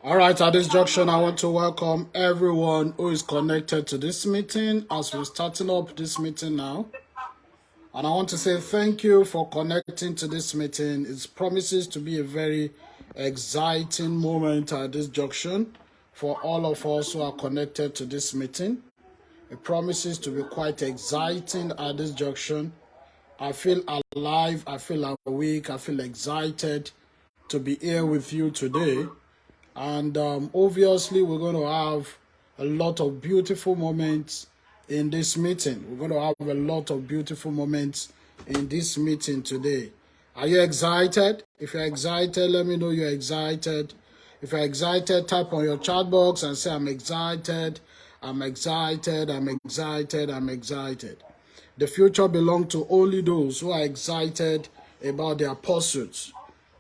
All right, at this junction, I want to welcome everyone who is connected to this meeting as we're starting up this meeting now. And I want to say thank you for connecting to this meeting. It promises to be a very exciting moment at this junction for all of us who are connected to this meeting. It promises to be quite exciting at this junction. I feel alive, I feel awake, I feel excited to be here with you today. And obviously, we're going to have a lot of beautiful moments in this meeting. We're going to have a lot of beautiful moments in this meeting today. Are you excited? If you're excited, let me know you're excited. If you're excited, type on your chat box and say, I'm excited, I'm excited, I'm excited, I'm excited. The future belongs to only those who are excited about their pursuits.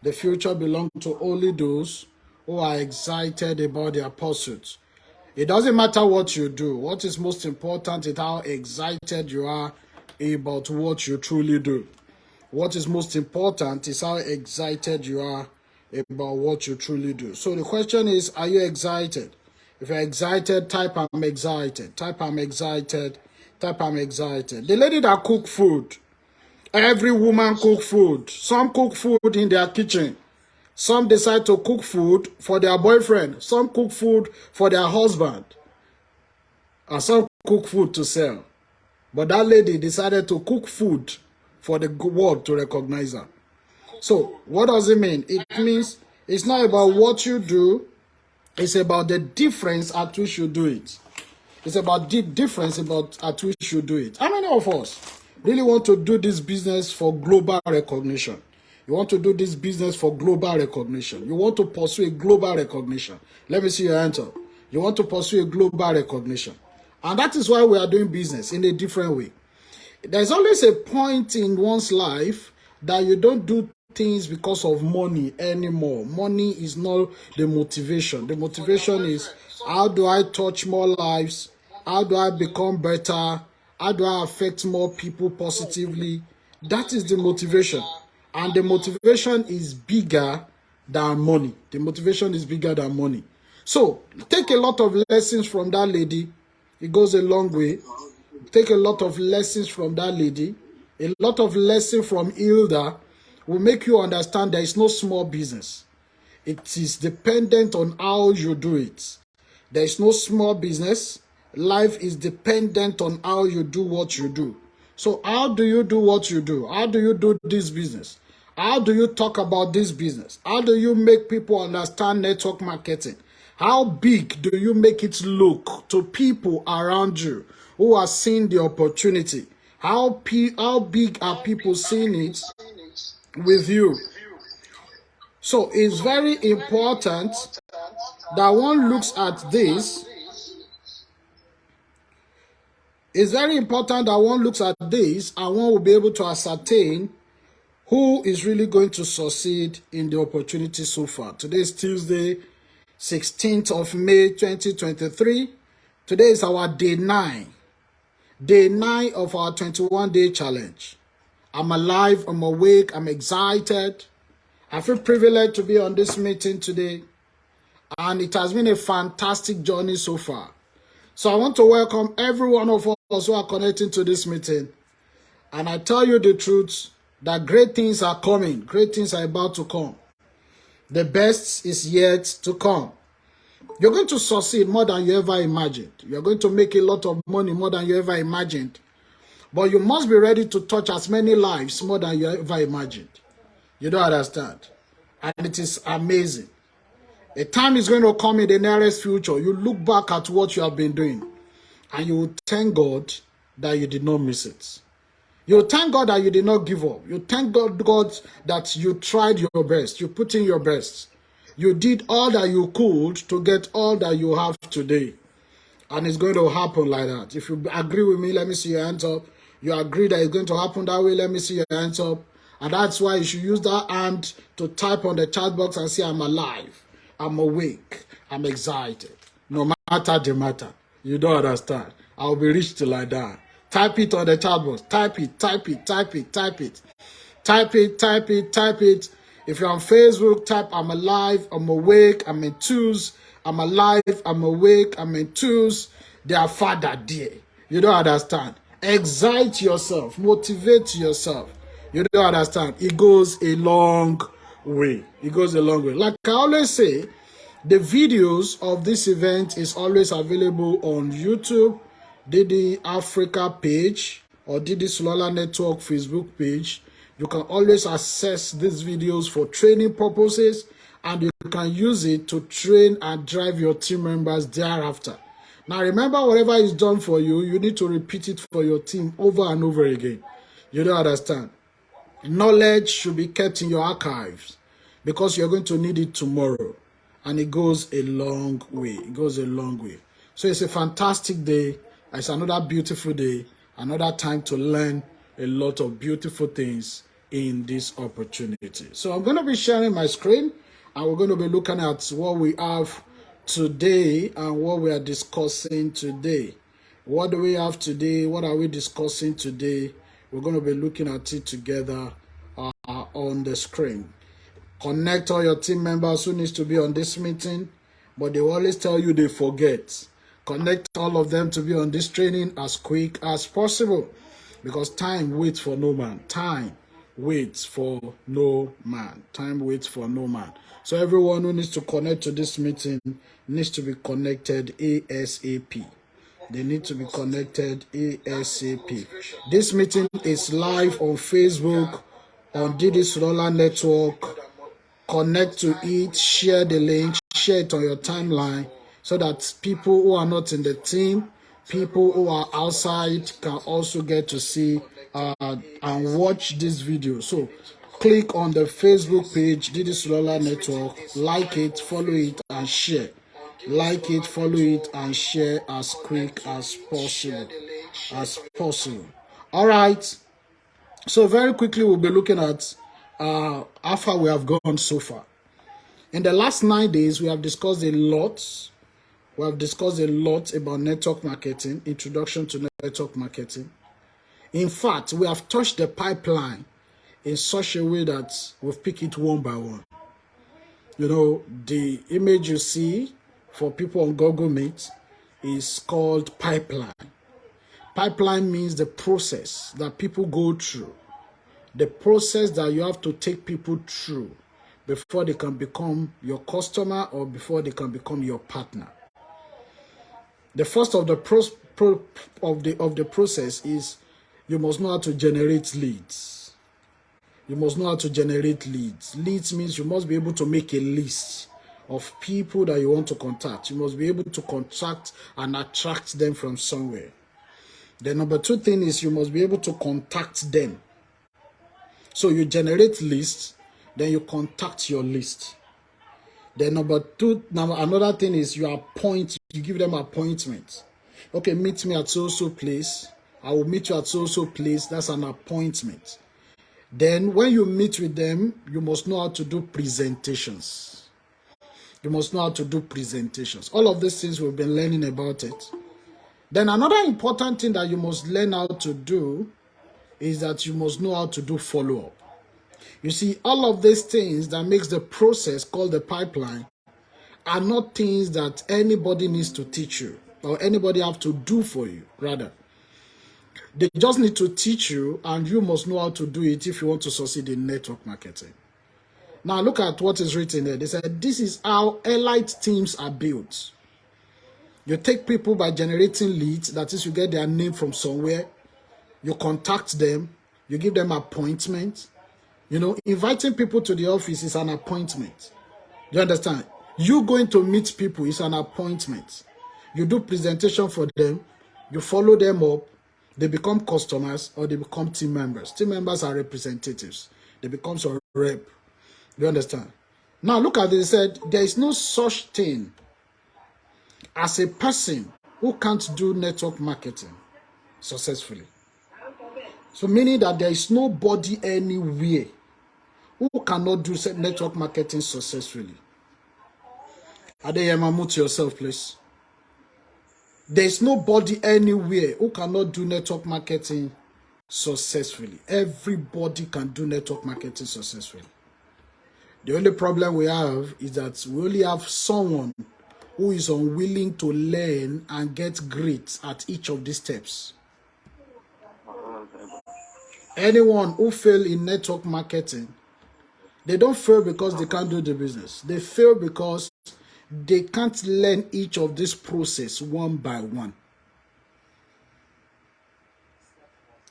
The future belongs to only those who are excited about their pursuits. It doesn't matter what you do. What is most important is how excited you are about what you truly do. What is most important is how excited you are about what you truly do. So the question is, are you excited? If you're excited, type I'm excited. Type I'm excited. Type I'm excited. The lady that cook food. Every woman cook food. Some cook food in their kitchen. Some decide to cook food for their boyfriend. Some cook food for their husband. And some cook food to sell. But that lady decided to cook food for the world to recognize her. So, what does it mean? It means it's not about what you do. It's about the difference at which you do it. It's about the difference at which you do it. How many of us really want to do this business for global recognition? You want to do this business for global recognition. You want to pursue a global recognition. Let me see your answer. You want to pursue a global recognition. And that is why we are doing business in a different way. There's always a point in one's life that you don't do things because of money anymore. Money is not the motivation. The motivation is, how do I touch more lives? How do I become better? How do I affect more people positively? That is the motivation. And the motivation is bigger than money. The motivation is bigger than money. So, take a lot of lessons from that lady. It goes a long way. Take a lot of lessons from that lady. A lot of lessons from Hilda will make you understand there is no small business. It is dependent on how you do it. There is no small business. Life is dependent on how you do what you do. So how do you do what you do? How do you do this business? How do you talk about this business? How do you make people understand network marketing? How big do you make it look to people around you who are seeing the opportunity? How big are people seeing it with you? So it's very important that one looks at this. It's very important that one looks at this and one will be able to ascertain who is really going to succeed in the opportunity so far. Today is Tuesday, 16th of May, 2023. Today is our day 9. Day 9 of our 21-day challenge. I'm alive, I'm awake, I'm excited. I feel privileged to be on this meeting today. And it has been a fantastic journey so far. So I want to welcome every one of us who are connecting to this meeting. And I tell you the truth, that great things are coming. Great things are about to come. The best is yet to come. You're going to succeed more than you ever imagined. You're going to make a lot of money more than you ever imagined. But you must be ready to touch as many lives more than you ever imagined. You don't understand. And it is amazing. A time is going to come in the nearest future. You look back at what you have been doing. And you will thank God that you did not miss it. You thank God that you did not give up. You thank God that you tried your best. You put in your best. You did all that you could to get all that you have today. And it's going to happen like that. If you agree with me, let me see your hands up. You agree that it's going to happen that way, let me see your hands up. And that's why you should use that hand to type on the chat box and say, I'm alive, I'm awake, I'm excited. No matter the matter. You don't understand. I'll be rich till I die. Type it on the chat box. Type it, type it, type it, type it. Type it, type it, type it. If you're on Facebook, type I'm alive, I'm awake, I'm enthused, I'm alive, I'm awake, I'm enthused. Their Father dear. You don't understand. Excite yourself, motivate yourself. You don't understand. It goes a long way. It goes a long way. Like I always say, the videos of this event is always available on YouTube, Didi Africa page, or Didi Sulala Network Facebook page. You can always access these videos for training purposes, and you can use it to train and drive your team members thereafter. Now remember, whatever is done for you, you need to repeat it for your team over and over again. You don't understand. Knowledge should be kept in your archives because you're going to need it tomorrow. And it goes a long way. It goes a long way. So it's a fantastic day. It's another beautiful day. Another time to learn a lot of beautiful things in this opportunity. So I'm going to be sharing my screen, and we're going to be looking at what we have today and what we are discussing today. What do we have today? What are we discussing today? We're going to be looking at it together on the screen. Connect all your team members who needs to be on this meeting, but they always tell you they forget. Connect all of them to be on this training as quick as possible, because time waits for no man. Time waits for no man. Time waits for no man. So everyone who needs to connect to this meeting needs to be connected ASAP. They need to be connected ASAP. This meeting is live on Facebook, on Didi Sulala Network. Connect to it, share the link, share it on your timeline, so that people who are not in the team, people who are outside, can also get to see and watch this video. So click on the Facebook page, Didi Sulala Network, like it, follow it, and share. Like it, follow it, and share as quick as possible. All right. So very quickly, we'll be looking at how far we have gone so far. In the last 9 days, we have discussed a lot. We have discussed a lot about network marketing, introduction to network marketing. In fact, we have touched the pipeline in such a way that we've picked it one by one. You know, the image you see for people on Google Meet is called pipeline. Pipeline means the process that people go through. The process that you have to take people through before they can become your customer or before they can become your partner. The first of the process is you must know how to generate leads. You must know how to generate leads. Leads means you must be able to make a list of people that you want to contact. You must be able to contact and attract them from somewhere. The number two thing is you must be able to contact them. So you generate lists, then you contact your list. Then another thing is you give them appointments. Okay, meet me at so place. I will meet you at so place. That's an appointment. Then when you meet with them, you must know how to do presentations. You must know how to do presentations. All of these things we've been learning about it. Then another important thing that you must learn how to do is that you must know how to do follow-up. You see, all of these things that makes the process called the pipeline are not things that anybody needs to teach you or anybody have to do for you, rather. They just need to teach you, and you must know how to do it if you want to succeed in network marketing. Now look at what is written there. They said this is how elite teams are built. You take people by generating leads, that is, you get their name from somewhere. You contact them, you give them appointments. You know, inviting people to the office is an appointment. You understand? You going to meet people is an appointment. You do presentation for them, you follow them up, they become customers or they become team members. Team members are representatives. They become a rep. You understand? Now look at this. It said there is no such thing as a person who can't do network marketing successfully. So meaning that there is nobody anywhere who cannot do network marketing successfully. Adeyema, mute yourself, please. There is nobody anywhere who cannot do network marketing successfully. Everybody can do network marketing successfully. The only problem we have is that we only have someone who is unwilling to learn and get great at each of these steps. Anyone who fail in network marketing, they don't fail because they can't do the business. They fail because they can't learn each of this process one by one.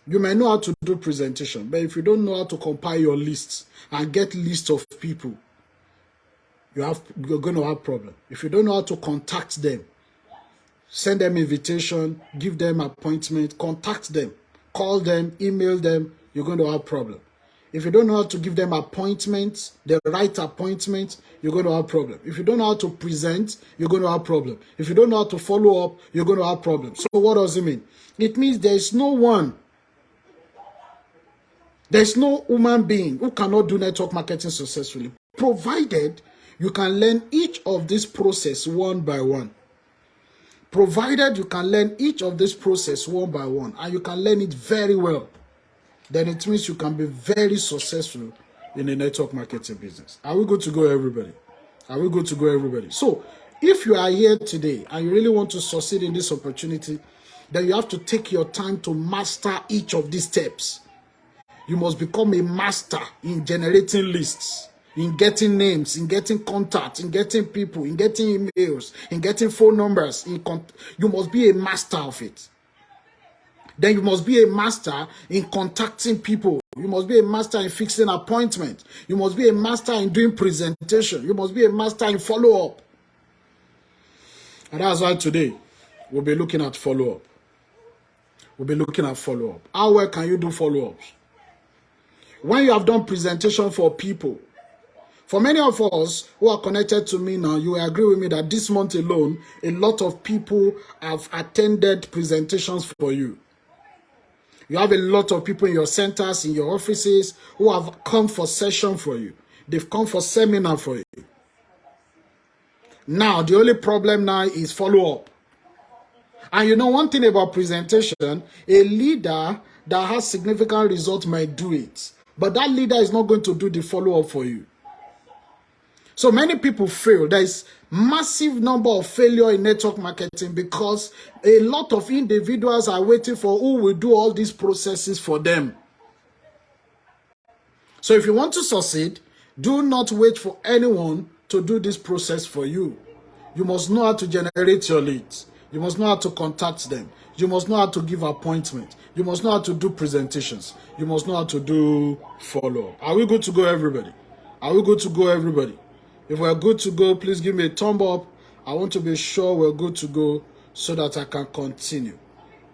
You may know how to do presentation, but if you don't know how to compile your lists and get lists of people, you're going to have problem. If you don't know how to contact them, send them invitation, give them appointment, contact them, call them, email them, you're going to have problem. If you don't know how to give them appointments, the right appointment, you're going to have problem. If you don't know how to present, you're going to have problem. If you don't know how to follow up, you're going to have problem. So what does it mean? It means there's no human being who cannot do network marketing successfully, provided you can learn each of this process one by one. Provided you can learn each of this process one by one, and you can learn it very well, then it means you can be very successful in the network marketing business. Are we good to go, everybody? Are we good to go, everybody? So, if you are here today and you really want to succeed in this opportunity, then you have to take your time to master each of these steps. You must become a master in generating lists, in getting names, in getting contacts, in getting people, in getting emails, in getting phone numbers. You must be a master of it. Then you must be a master in contacting people. You must be a master in fixing appointments. You must be a master in doing presentation. You must be a master in follow-up. And that's why today we'll be looking at follow-up. We'll be looking at follow-up. How well can you do follow-ups? When you have done presentation for people, for many of us who are connected to me now, you will agree with me that this month alone, a lot of people have attended presentations for you. You have a lot of people in your centers, in your offices, who have come for session for you. They've come for seminar for you. Now, the only problem now is follow-up. And you know one thing about presentation, a leader that has significant results might do it. But that leader is not going to do the follow-up for you. So many people fail. There is massive number of failure in network marketing because a lot of individuals are waiting for who will do all these processes for them. So if you want to succeed, do not wait for anyone to do this process for you. You must know how to generate your leads. You must know how to contact them. You must know how to give appointments. You must know how to do presentations. You must know how to do follow-up. Are we good to go, everybody? Are we good to go, everybody? If we're good to go, please give me a thumb up. I want to be sure we're good to go so that I can continue.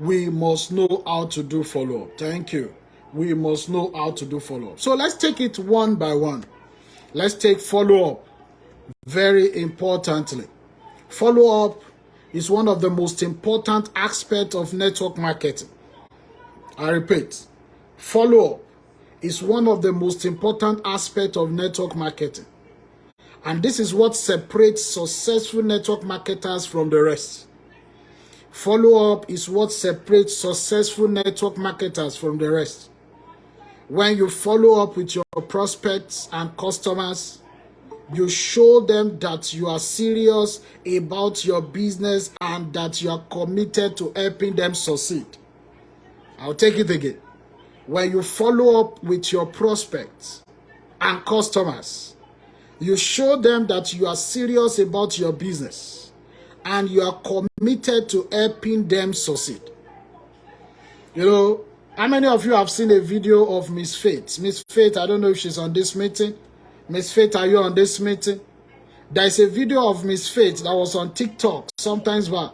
We must know how to do follow-up. Thank you. We must know how to do follow-up. So let's take it one by one. Let's take follow-up very importantly. Follow-up is one of the most important aspects of network marketing. I repeat, follow-up is one of the most important aspects of network marketing. And this is what separates successful network marketers from the rest. Follow-up is what separates successful network marketers from the rest. When you follow up with your prospects and customers, you show them that you are serious about your business and that you are committed to helping them succeed. I'll take it again. When you follow up with your prospects and customers, you show them that you are serious about your business and you are committed to helping them succeed. You know, how many of you have seen a video of Miss Faith? Miss Faith, I don't know if she's on this meeting. Miss Faith, are you on this meeting? There is a video of Miss Faith that was on TikTok sometimes back.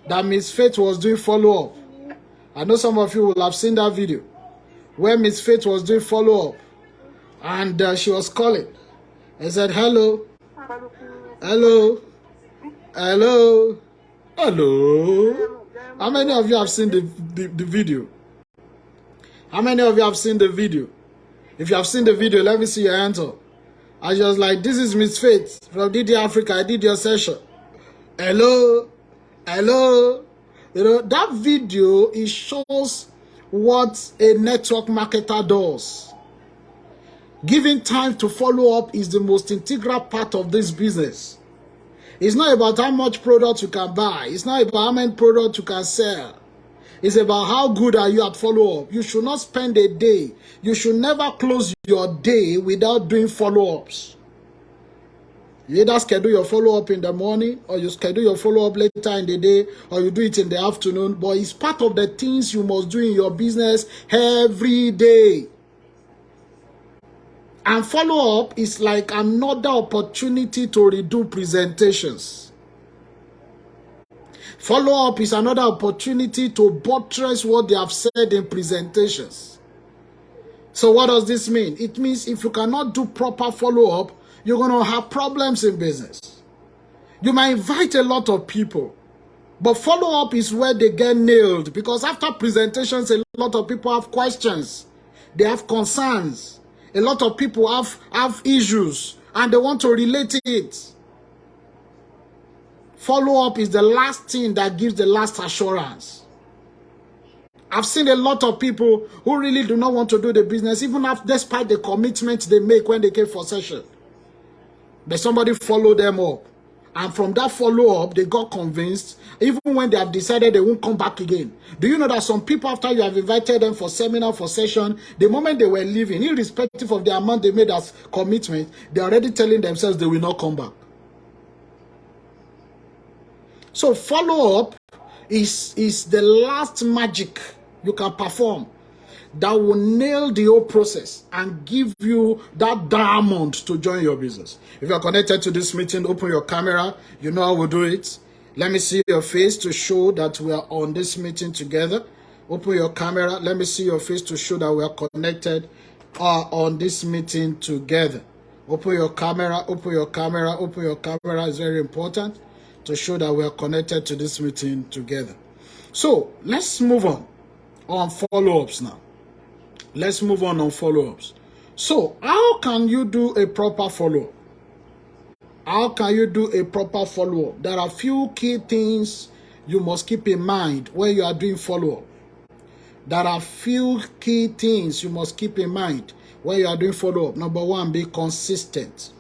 That Miss Faith was doing follow-up. I know some of you will have seen that video. Where Miss Faith was doing follow-up. And she was calling. I said, hello. Hello. Hello. Hello. How many of you have seen the video? How many of you have seen the video? If you have seen the video, let me see your hands up. I was like, this is Miss Faith from DD Africa. I did your session. Hello. Hello. You know, that video, it shows what a network marketer does. Giving time to follow up is the most integral part of this business. It's not about how much product you can buy. It's not about how many products you can sell. It's about how good are you at follow-up. You should not spend a day. You should never close your day without doing follow-ups. You either schedule your follow-up in the morning, or you schedule your follow-up later in the day, or you do it in the afternoon. But it's part of the things you must do in your business every day. And follow-up is like another opportunity to redo presentations. Follow-up is another opportunity to buttress what they have said in presentations. So what does this mean? It means if you cannot do proper follow-up, you're going to have problems in business. You might invite a lot of people, but follow-up is where they get nailed, because after presentations, a lot of people have questions. They have concerns. A lot of people have issues, and they want to relate it. Follow-up is the last thing that gives the last assurance. I've seen a lot of people who really do not want to do the business, even despite the commitment they make when they came for session. But somebody followed them up. And from that follow-up, they got convinced, even when they have decided they won't come back again. Do you know that some people, after you have invited them for seminar, for session, the moment they were leaving, irrespective of the amount they made as commitment, they're already telling themselves they will not come back. So follow-up is the last magic you can perform that will nail the whole process and give you that diamond to join your business. If you're connected to this meeting, open your camera. You know how we do it. Let me see your face to show that we are on this meeting together. Open your camera. Let me see your face to show that we are connected on this meeting together. Open your camera. Open your camera. Open your camera. It's very important to show that we are connected to this meeting together. So let's move on follow-ups now. Let's move on follow-ups. So how can you do a proper follow-up? How can you do a proper follow-up? There are a few key things you must keep in mind when you are doing follow-up. There are few key things you must keep in mind when you are doing follow-up. Number one, be consistent.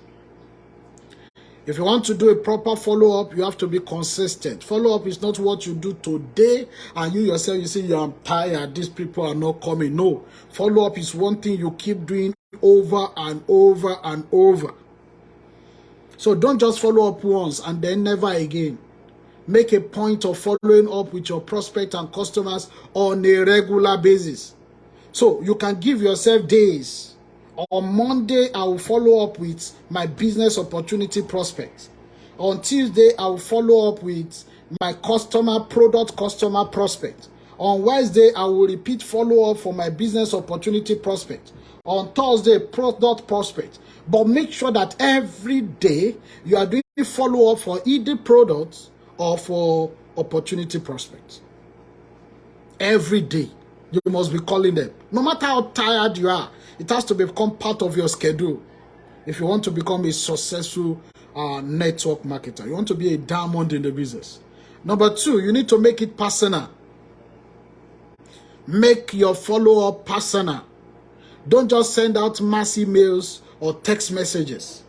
If you want to do a proper follow-up, you have to be consistent. Follow-up is not what you do today and you yourself, you say, I'm tired, these people are not coming. No. Follow-up is one thing you keep doing over and over and over. So don't just follow up once and then never again. Make a point of following up with your prospects and customers on a regular basis. So you can give yourself days. On Monday, I will follow up with my business opportunity prospects. On Tuesday, I will follow up with my product customer prospect. On Wednesday, I will repeat follow up for my business opportunity prospect. On Thursday, product prospect. But make sure that every day you are doing follow up for either products or for opportunity prospects. Every day, you must be calling them. No matter how tired you are, it has to become part of your schedule. If you want to become a successful network marketer, you want to be a diamond in the business. Number two, you need to make it personal. Make your follow-up personal. Don't just send out mass emails or text messages.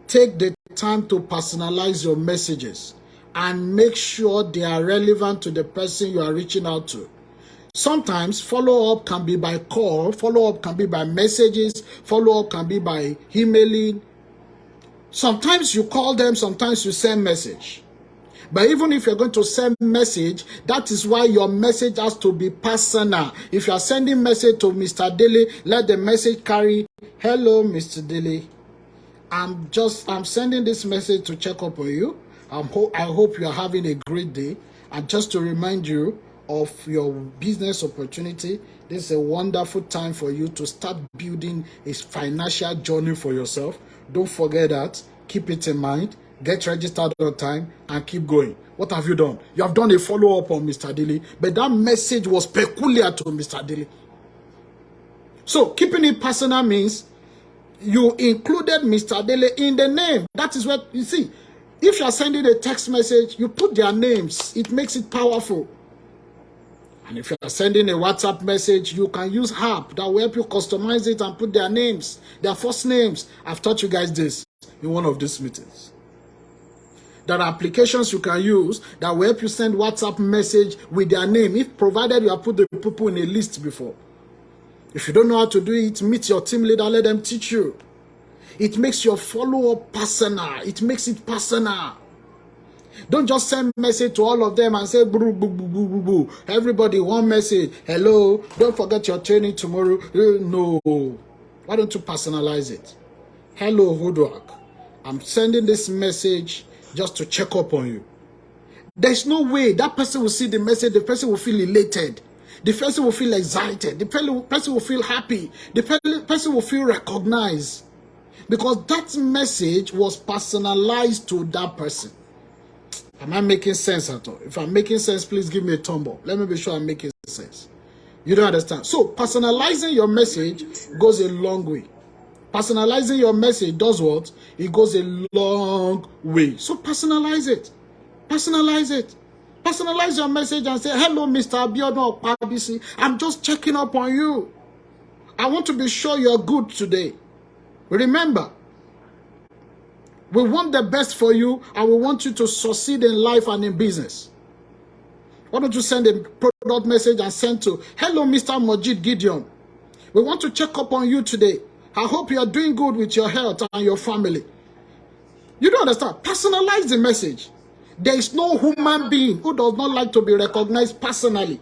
Take the time to personalize your messages and make sure they are relevant to the person you are reaching out to. Sometimes follow-up can be by call, follow-up can be by messages, follow-up can be by emailing. Sometimes you call them, sometimes you send message. But even if you're going to send message, that is why your message has to be personal. If you are sending message to Mr. Daly, let the message carry, hello, Mr. Daly. I'm sending this message to check up on you. I hope you are having a great day. And just to remind you of your business opportunity, this is a wonderful time for you to start building a financial journey for yourself. Don't forget that. Keep it in mind. Get registered on time and keep going. What have you done? You have done a follow-up on Mr. Daly, but that message was peculiar to Mr. Daly. So keeping it personal means you included Mr. Daly in the name. That is what you see. If you are sending a text message, you put their names. It makes it powerful. And if you are sending a WhatsApp message, you can use app that will help you customize it and put their names, their first names. I've taught you guys this in one of these meetings. There are applications you can use that will help you send WhatsApp message with their name, if provided you have put the people in a list before. If you don't know how to do it, meet your team leader, let them teach you. It makes your follow-up personal. It makes it personal. Don't just send message to all of them and say, boo, boo, boo, boo, boo, boo. Everybody, one message. Hello, don't forget your training tomorrow. No. Why don't you personalize it? Hello, Hoodwalk. I'm sending this message just to check up on you. There's no way that person will see the message. The person will feel elated. The person will feel excited. The person will feel happy. The person will feel recognized. Because that message was personalized to that person. Am I making sense at all? If I'm making sense, please give me a thumb up. Let me be sure I'm making sense. You don't understand. So, personalizing your message goes a long way. Personalizing your message does what? It goes a long way. So, personalize it. Personalize it. Personalize your message and say, hello, Mr. Abiodun Okpabisi. I'm just checking up on you. I want to be sure you're good today. Remember, we want the best for you and we want you to succeed in life and in business. Why don't you send a product message and send to, hello, Mr. Majid Gideon. We want to check up on you today. I hope you are doing good with your health and your family. You don't understand. Personalize the message. There is no human being who does not like to be recognized personally.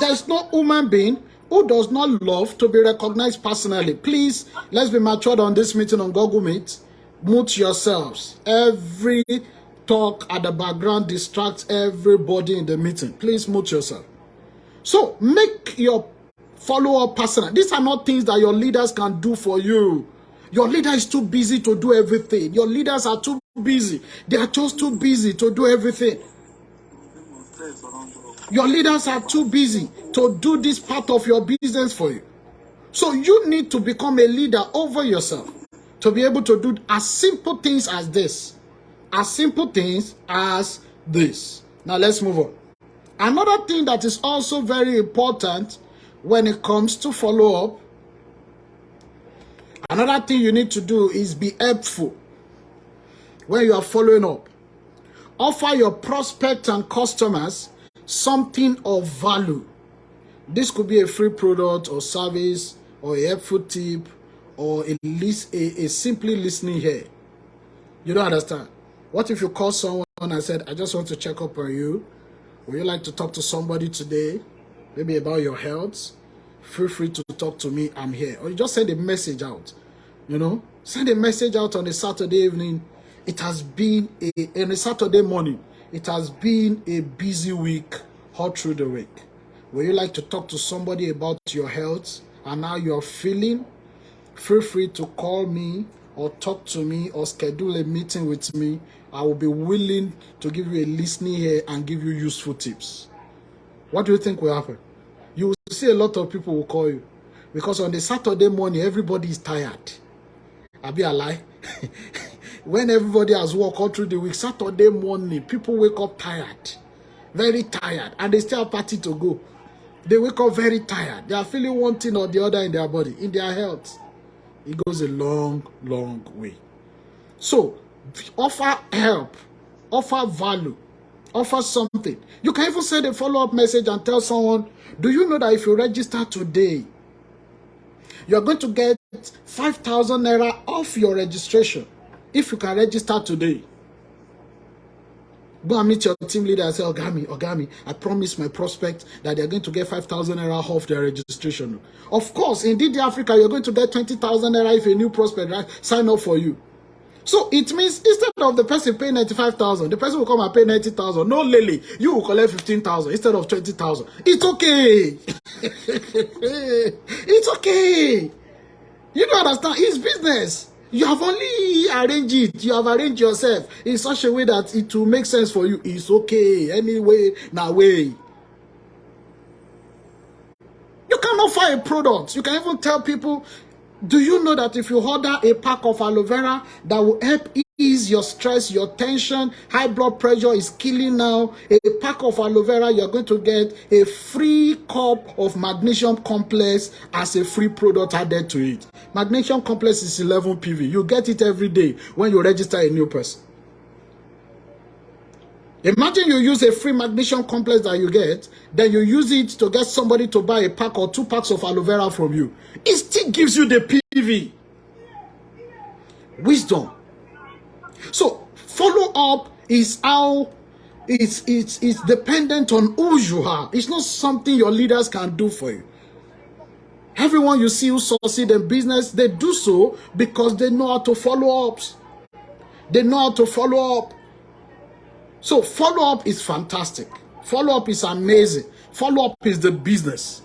There is no human being who does not love to be recognized personally. Please, let's be matured on this meeting on Google Meet. Mute yourselves. Every talk at the background distracts everybody in the meeting. Please mute yourself. So, make your follow-up personal. These are not things that your leaders can do for you. Your leader is too busy to do everything. Your leaders are too busy. They are just too busy to do everything. Your leaders are too busy to do this part of your business for you. So you need to become a leader over yourself to be able to do as simple things as this. As simple things as this. Now let's move on. Another thing that is also very important when it comes to follow-up, another thing you need to do is be helpful when you are following up. Offer your prospects and customers something of value. This could be a free product or service or a helpful tip or a simply listening here. You don't understand. What if you call someone and said, I just want to check up on you. Would you like to talk to somebody today? Maybe about your health? Feel free to talk to me. I'm here. Or you just send a message out. You know, send a message out on a Saturday evening. It has been on a Saturday morning. It has been a busy week all through the week. Would you like to talk to somebody about your health and how you're feeling? Feel free to call me or talk to me or schedule a meeting with me. I will be willing to give you a listening ear and give you useful tips. What do you think will happen? You will see a lot of people will call you because on the Saturday morning, everybody is tired. I'll be a lie. When everybody has worked all through the week, Saturday morning, people wake up tired, very tired, and they still have party to go. They wake up very tired. They are feeling one thing or the other in their body, in their health. It goes a long, long way. So, offer help, offer value, offer something. You can even send a follow-up message and tell someone, do you know that if you register today, you're going to get 5,000 naira off your registration if you can register today. Go and meet your team leader and say, Ogami, I promise my prospect that they're going to get 5,000 naira off their registration. Of course, in DD Africa, you're going to get 20,000 naira if a new prospect sign up for you. So it means instead of the person paying 95,000, the person will come and pay 90,000. No, Lily, you will collect 15,000 instead of 20,000. It's okay. It's okay. You don't understand. It's business. You have only arranged it. You have arranged yourself in such a way that it will make sense for you. It's okay. Anyway, now way. You can offer a product. You can even tell people, do you know that if you order a pack of aloe vera that will help ease your stress, your tension. High blood pressure is killing now. A pack of aloe vera, you're going to get a free cup of magnesium complex as a free product added to it. Magnesium complex is 11 PV. You get it every day when you register a new person. Imagine you use a free magnesium complex that you get, then you use it to get somebody to buy a pack or 2 packs of aloe vera from you. It still gives you the PV. Wisdom. So follow up is how it's dependent on who you are. It's not something your leaders can do for you. Everyone you see who succeed in business, they do so because they know how to follow up. They know how to follow up. So follow-up is fantastic. Follow-up is amazing. Follow-up is the business.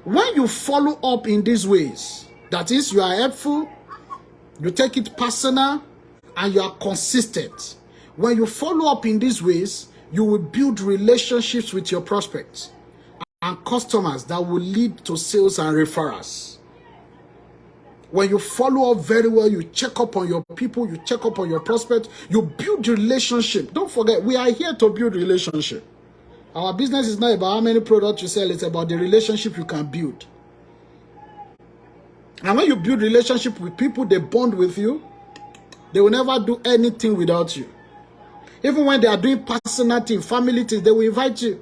When you follow up in these ways, that is, you are helpful, you take it personal, and you are consistent. When you follow up in these ways, you will build relationships with your prospects and customers that will lead to sales and referrals. When you follow up very well, you check up on your people, you check up on your prospect, you build relationship. Don't forget, we are here to build relationship. Our business is not about how many products you sell, it's about the relationship you can build. And when you build relationship with people, they bond with you, they will never do anything without you. Even when they are doing personal things, family things, they will invite you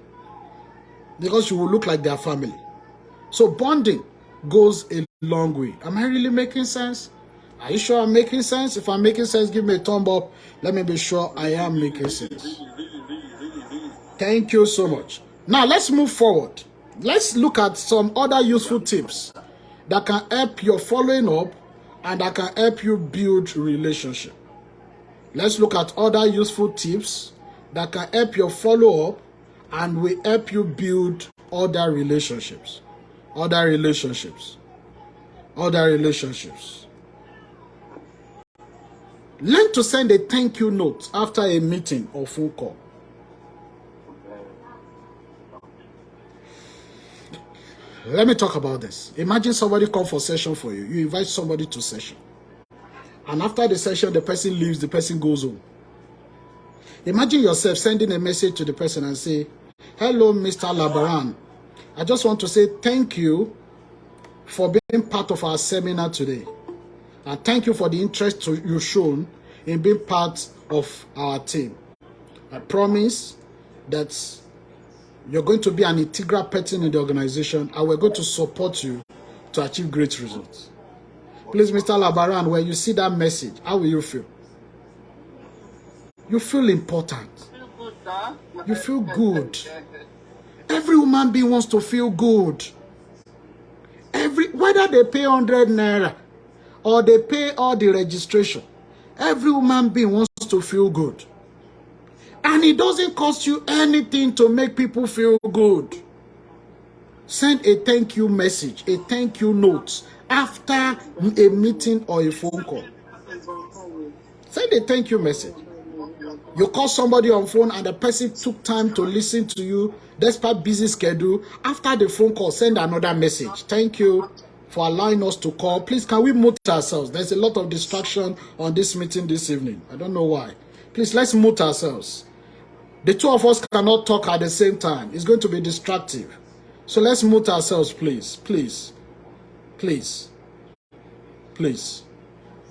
because you will look like their family. So bonding goes a long way. Am I really making sense? Are you sure I'm making sense? If I'm making sense, give me a thumb up. Let me be sure I am making sense. Thank you so much. Now let's move forward. Let's look at some other useful tips that can help your following up and that can help you build relationship. Let's look at other useful tips that can help your follow up and will help you build other relationships. Other relationships. Learn to send a thank you note after a meeting or phone call. Let me talk about this. Imagine somebody come for session for you. You invite somebody to session. And after the session, the person leaves, the person goes home. Imagine yourself sending a message to the person and say, "Hello, Mr. Labaran. I just want to say thank you for being part of our seminar today. And thank you for the interest you've shown in being part of our team. I promise that you're going to be an integral person in the organization and we're going to support you to achieve great results." Please, Mr. Labaran, when you see that message, how will you feel? You feel important. You feel good. Every human being wants to feel good. Whether they pay 100 naira or they pay all the registration, every human being wants to feel good. And it doesn't cost you anything to make people feel good. Send a thank you message, a thank you note after a meeting or a phone call. Send a thank you message. You call somebody on phone and the person took time to listen to you despite busy schedule. After the phone call, send another message. Thank you for allowing us to call. Please, can we mute ourselves? There's a lot of distraction on this meeting this evening. I don't know why. Please, let's mute ourselves. The two of us cannot talk at the same time. It's going to be distractive. So let's mute ourselves, please. Please. Please. Please.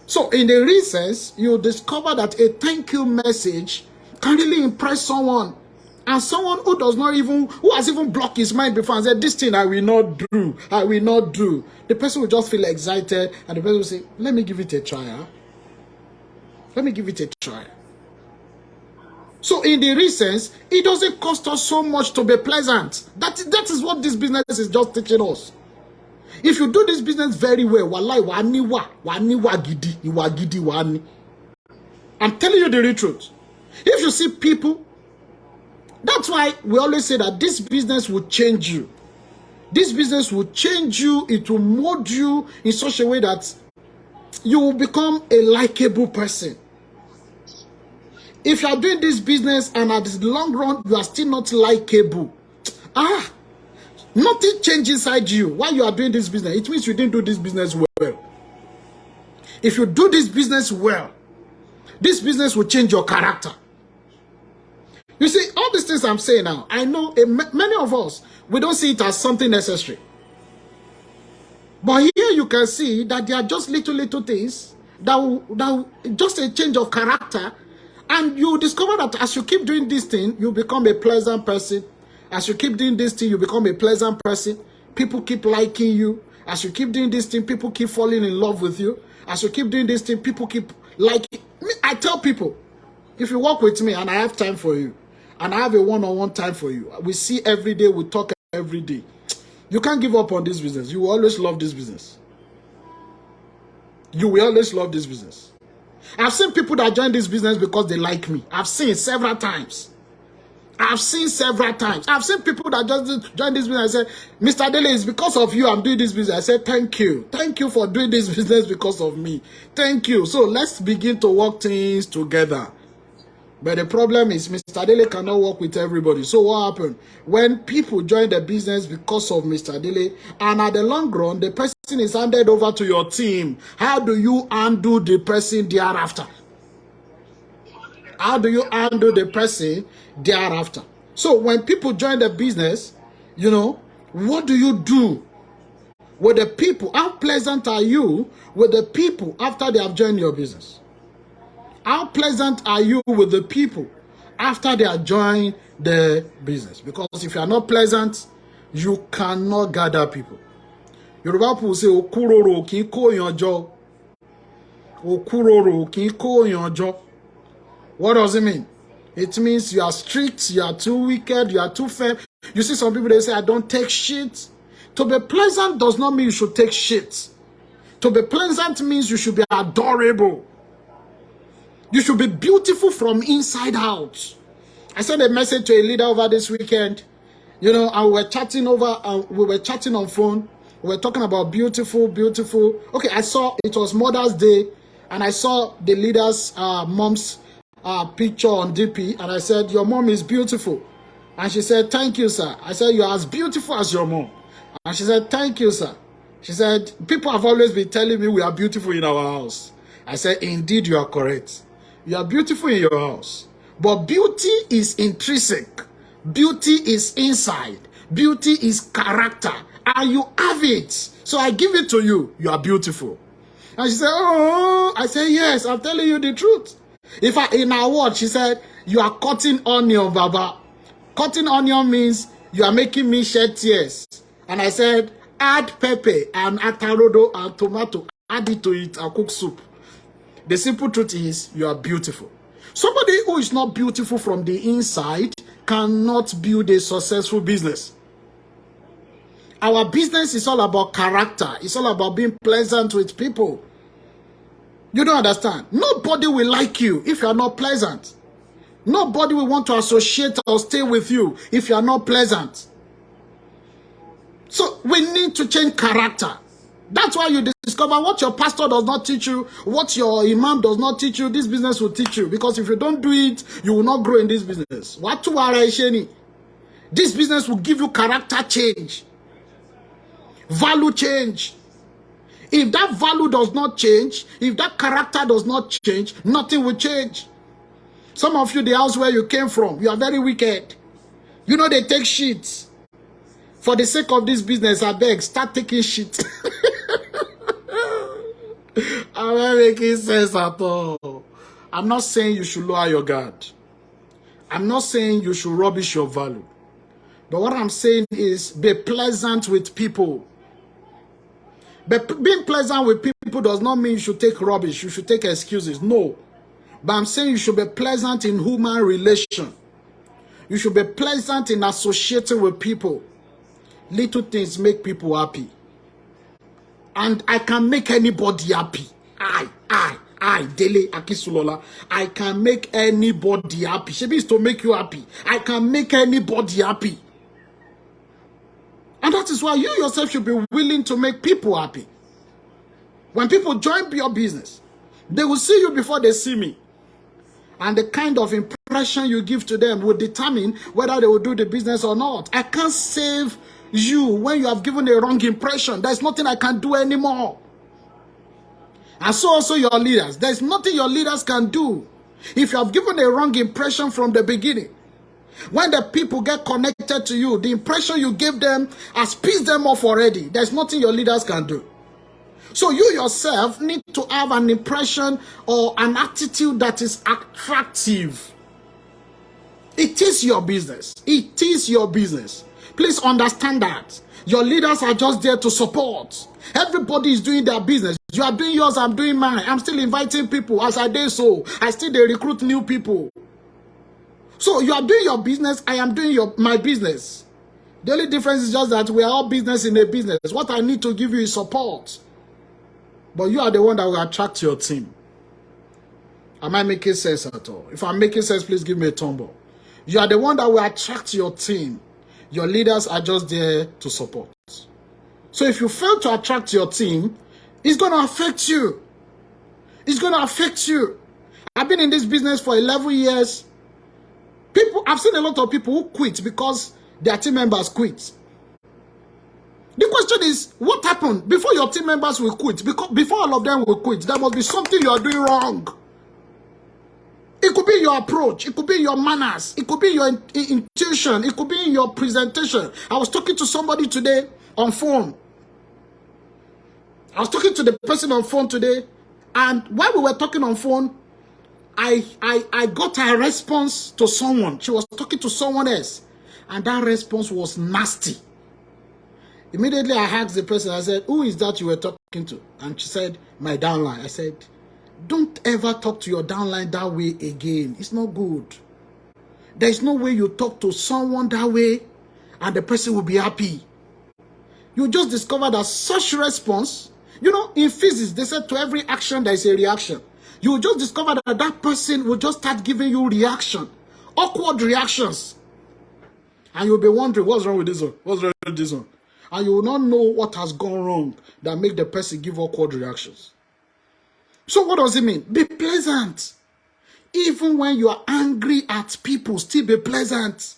So in the recess, you discover that a thank you message can really impress someone. And someone who has even blocked his mind before and said, "This thing I will not do, I will not do." The person will just feel excited and the person will say, "Let me give it a try. Huh? Let me give it a try." So in the recess, it doesn't cost us so much to be pleasant. That is what this business is just teaching us. If you do this business very well, wallahi waniwa gidi, iwa gidi wani. I'm telling you the real truth. If you see people, that's why we always say that this business will change you. This business will change you. It will mold you in such a way that you will become a likable person. If you are doing this business and at the long run, you are still not likable, nothing changes inside you while you are doing this business. It means you didn't do this business well. If you do this business well, This business will change your character. You see, all these things I'm saying now, I know many of us, we don't see it as something necessary. But here you can see that there are just little things that just a change of character. And you discover that as you keep doing this thing, you become a pleasant person. As you keep doing this thing, you become a pleasant person. People keep liking you. As you keep doing this thing, people keep falling in love with you. As you keep doing this thing, people keep liking. I tell people, if you work with me and I have time for you, and I have a one-on-one time for you, we see every day, we talk every day. You can't give up on this business. You will always love this business. You will always love this business. I've seen people that join this business because they like me. I've seen several times. I've seen people that just join this business and say, Mr. Dele, it's because of you I'm doing this business. I said, thank you. Thank you for doing this business because of me. Thank you. So let's begin to work things together. But the problem is Mr. Dele cannot work with everybody. So what happened? When people join the business because of Mr. Dele, and at the long run, the person is handed over to your team, how do you undo the person thereafter? How do you handle the person thereafter? So when people join the business, you know, what do you do with the people? How pleasant are you with the people after they have joined your business? How pleasant are you with the people after they have joined the business? Because if you are not pleasant, you cannot gather people. Yoruba people say, Okuroro ki ko yanjo. Okuroro ki ko yanjo. What does it mean? It means you are strict, you are too wicked, you are too firm. You see some people, they say, I don't take shit. To be pleasant does not mean you should take shit. To be pleasant means you should be adorable. You should be beautiful from inside out. I sent a message to a leader over this weekend, you know, and we were chatting on phone. We were talking about beautiful. Okay, I saw it was Mother's Day, and I saw the leader's mom's picture on DP, and I said, your mom is beautiful. And she said, thank you, sir. I said, you're as beautiful as your mom. And she said, thank you, sir. She said, people have always been telling me we are beautiful in our house. I said, indeed, you are correct. You are beautiful in your house. But beauty is intrinsic. Beauty is inside. Beauty is character. And you have it. So I give it to you. You are beautiful. And she said, oh, I said, yes, I'm telling you the truth. In our word, she said, you are cutting onion, Baba. Cutting onion means you are making me shed tears. And I said, add pepper and atarodo and tomato. Add it to it and cook soup. The simple truth is, you are beautiful. Somebody who is not beautiful from the inside cannot build a successful business. Our business is all about character. It's all about being pleasant with people. You don't understand. Nobody will like you if you are not pleasant. Nobody will want to associate or stay with you if you are not pleasant. So we need to change character. That's why you discover what your pastor does not teach you, what your imam does not teach you, this business will teach you. Because if you don't do it, you will not grow in this business. This business will give you character change, value change. If that value does not change, if that character does not change, nothing will change. Some of you, the house where you came from, you are very wicked. You know they take shit. For the sake of this business, I beg, start taking shit. I'm not making sense at all. I'm not saying you should lower your guard. I'm not saying you should rubbish your value. But what I'm saying is be pleasant with people. But being pleasant with people does not mean you should take rubbish. You should take excuses. No. But I'm saying you should be pleasant in human relation. You should be pleasant in associating with people. Little things make people happy. And I can make anybody happy. Dele Akisulola. I can make anybody happy. She means to make you happy. I can make anybody happy. And that is why you yourself should be willing to make people happy. When people join your business, they will see you before they see me. And the kind of impression you give to them will determine whether they will do the business or not. I can't save you when you have given a wrong impression. There's nothing I can do anymore. And so also your leaders. There's nothing your leaders can do. If you have given a wrong impression from the beginning, when the people get connected to you, the impression you gave them has pissed them off already. There's nothing your leaders can do. So you yourself need to have an impression or an attitude that is attractive. It is your business. It is your business. Please understand that. Your leaders are just there to support. Everybody is doing their business. You are doing yours, I'm doing mine. I'm still inviting people as I do so. I still recruit new people. So you are doing your business, I am doing my business. The only difference is just that we are all business in a business. What I need to give you is support. But you are the one that will attract your team. Am I making sense at all? If I'm making sense, please give me a thumb up. You are the one that will attract your team. Your leaders are just there to support. So if you fail to attract your team, it's going to affect you. It's going to affect you. I've been in this business for 11 years. I've seen a lot of people who quit because their team members quit. The question is, what happened before your team members will quit? Because before all of them will quit, there must be something you are doing wrong. It could be your approach. It could be your manners. It could be your intuition. It could be in your presentation. I was talking to somebody today on phone. I was talking to the person on phone today, and while we were talking on phone, I got a response to someone. She was talking to someone else, and that response was nasty. Immediately, I asked the person, I said, who is that you were talking to? And she said, my downline. I said, don't ever talk to your downline that way again. It's not good. There is no way you talk to someone that way and the person will be happy. You just discover that such response, you know, in physics, they said to every action, there is a reaction. You will just discover that that person will just start giving you reaction, awkward reactions. And you'll be wondering, what's wrong with this one? What's wrong with this one? And you will not know what has gone wrong that make the person give awkward reactions. So what does it mean? Be pleasant. Even when you are angry at people, still be pleasant.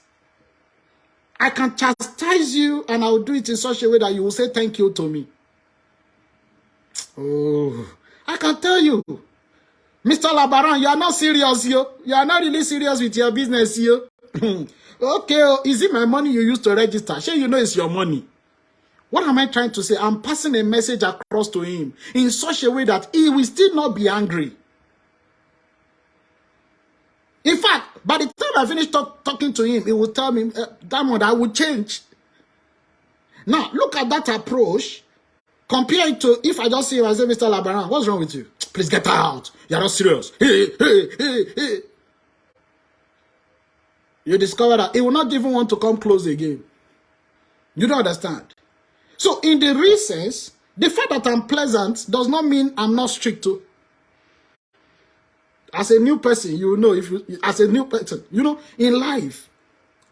I can chastise you and I will do it in such a way that you will say thank you to me. Oh, I can tell you, Mr. Labaran, you are not serious, yo. You are not really serious with your business, yo. Okay, is it my money you used to register? Sure, you know it's your money. What am I trying to say? I'm passing a message across to him in such a way that he will still not be angry. In fact, by the time I finish talking to him, he will tell me, Diamond, I will change. Now, look at that approach. Compare it to if I just see him and say, Mr. Labaran, what's wrong with you? Please get out. You're not serious. Hey, hey, hey, hey. You discover that he will not even want to come close again. You don't understand. So in the real sense, the fact that I'm pleasant does not mean I'm not strict too. As a new person, you know, as a new person, you know, in life,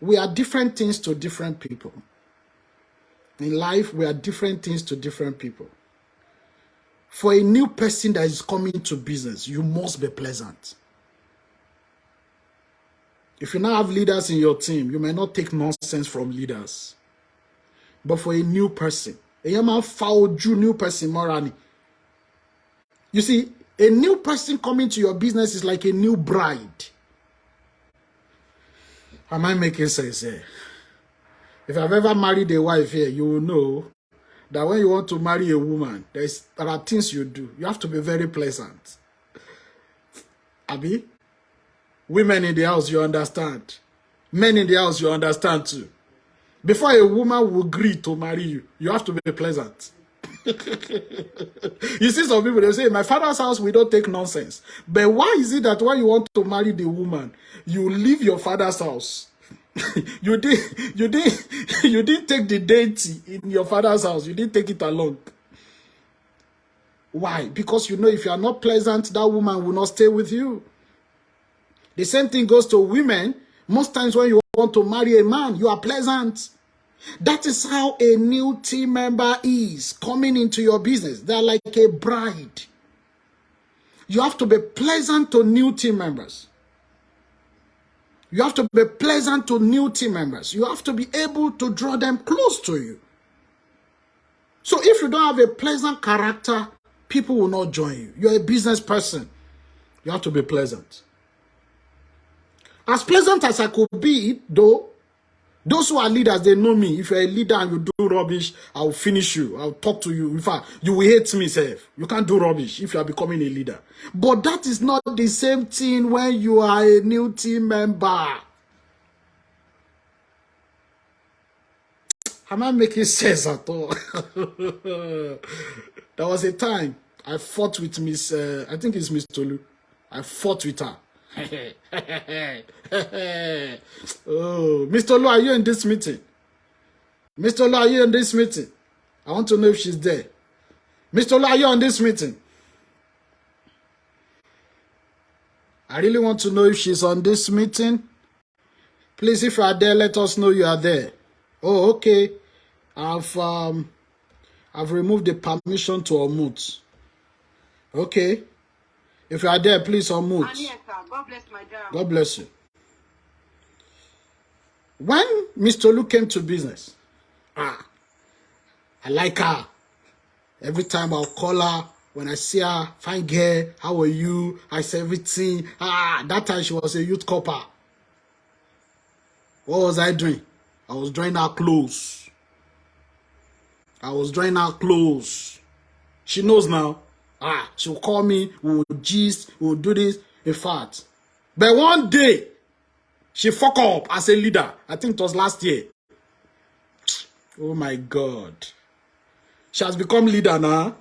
we are different things to different people. In life, we are different things to different people. For a new person that is coming to business, you must be pleasant. If you now have leaders in your team, you may not take nonsense from leaders. But for a new person, new person morally. You see, a new person coming to your business is like a new bride. Am I making sense here? If I've ever married a wife here, you will know that when you want to marry a woman, there are things you do. You have to be very pleasant. Abi? Women in the house, you understand. Men in the house, you understand too. Before a woman will agree to marry you, you have to be pleasant. You see some people, they say, in my father's house, we don't take nonsense. But why is it that when you want to marry the woman, you leave your father's house? you didn't take the deity in your father's house. You didn't take it along. Why? Because you know if you are not pleasant, that woman will not stay with you. The same thing goes to women. Most times when you want to marry a man, you are pleasant. That is how a new team member is coming into your business. They're like a bride. You have to be pleasant to new team members. You have to be pleasant to new team members. You have to be able to draw them close to you. So if you don't have a pleasant character, people will not join you. You're a business person. You have to be pleasant. As pleasant as I could be, though, those who are leaders, they know me. If you're a leader and you do rubbish, I'll finish you. I'll talk to you. In fact, you will hate me, sir. You can't do rubbish if you are becoming a leader. But that is not the same thing when you are a new team member. Am I making sense at all? There was a time I fought with Miss, I think it's Miss Tolu. I fought with her. Oh, Mr. Tolu, are you in this meeting? Mr. Tolu, are you in this meeting? I want to know if she's there. Mr. Tolu, are you on this meeting? I really want to know if she's on this meeting. Please, if you are there, let us know you are there. Oh, okay. I've removed the permission to unmute. Okay. If you are there, please unmute. God bless my dad. God bless you. When Mr. Tolu came to business, I like her. Every time I'll call her, when I see her, fine girl, how are you? I say everything. That time she was a youth copper. What was I doing? I was drawing her clothes. She knows now. She'll call me, we'll gist, we'll do this. In fact, but one day, she fuck up as a leader. I think it was last year. Oh my God. She has become leader now.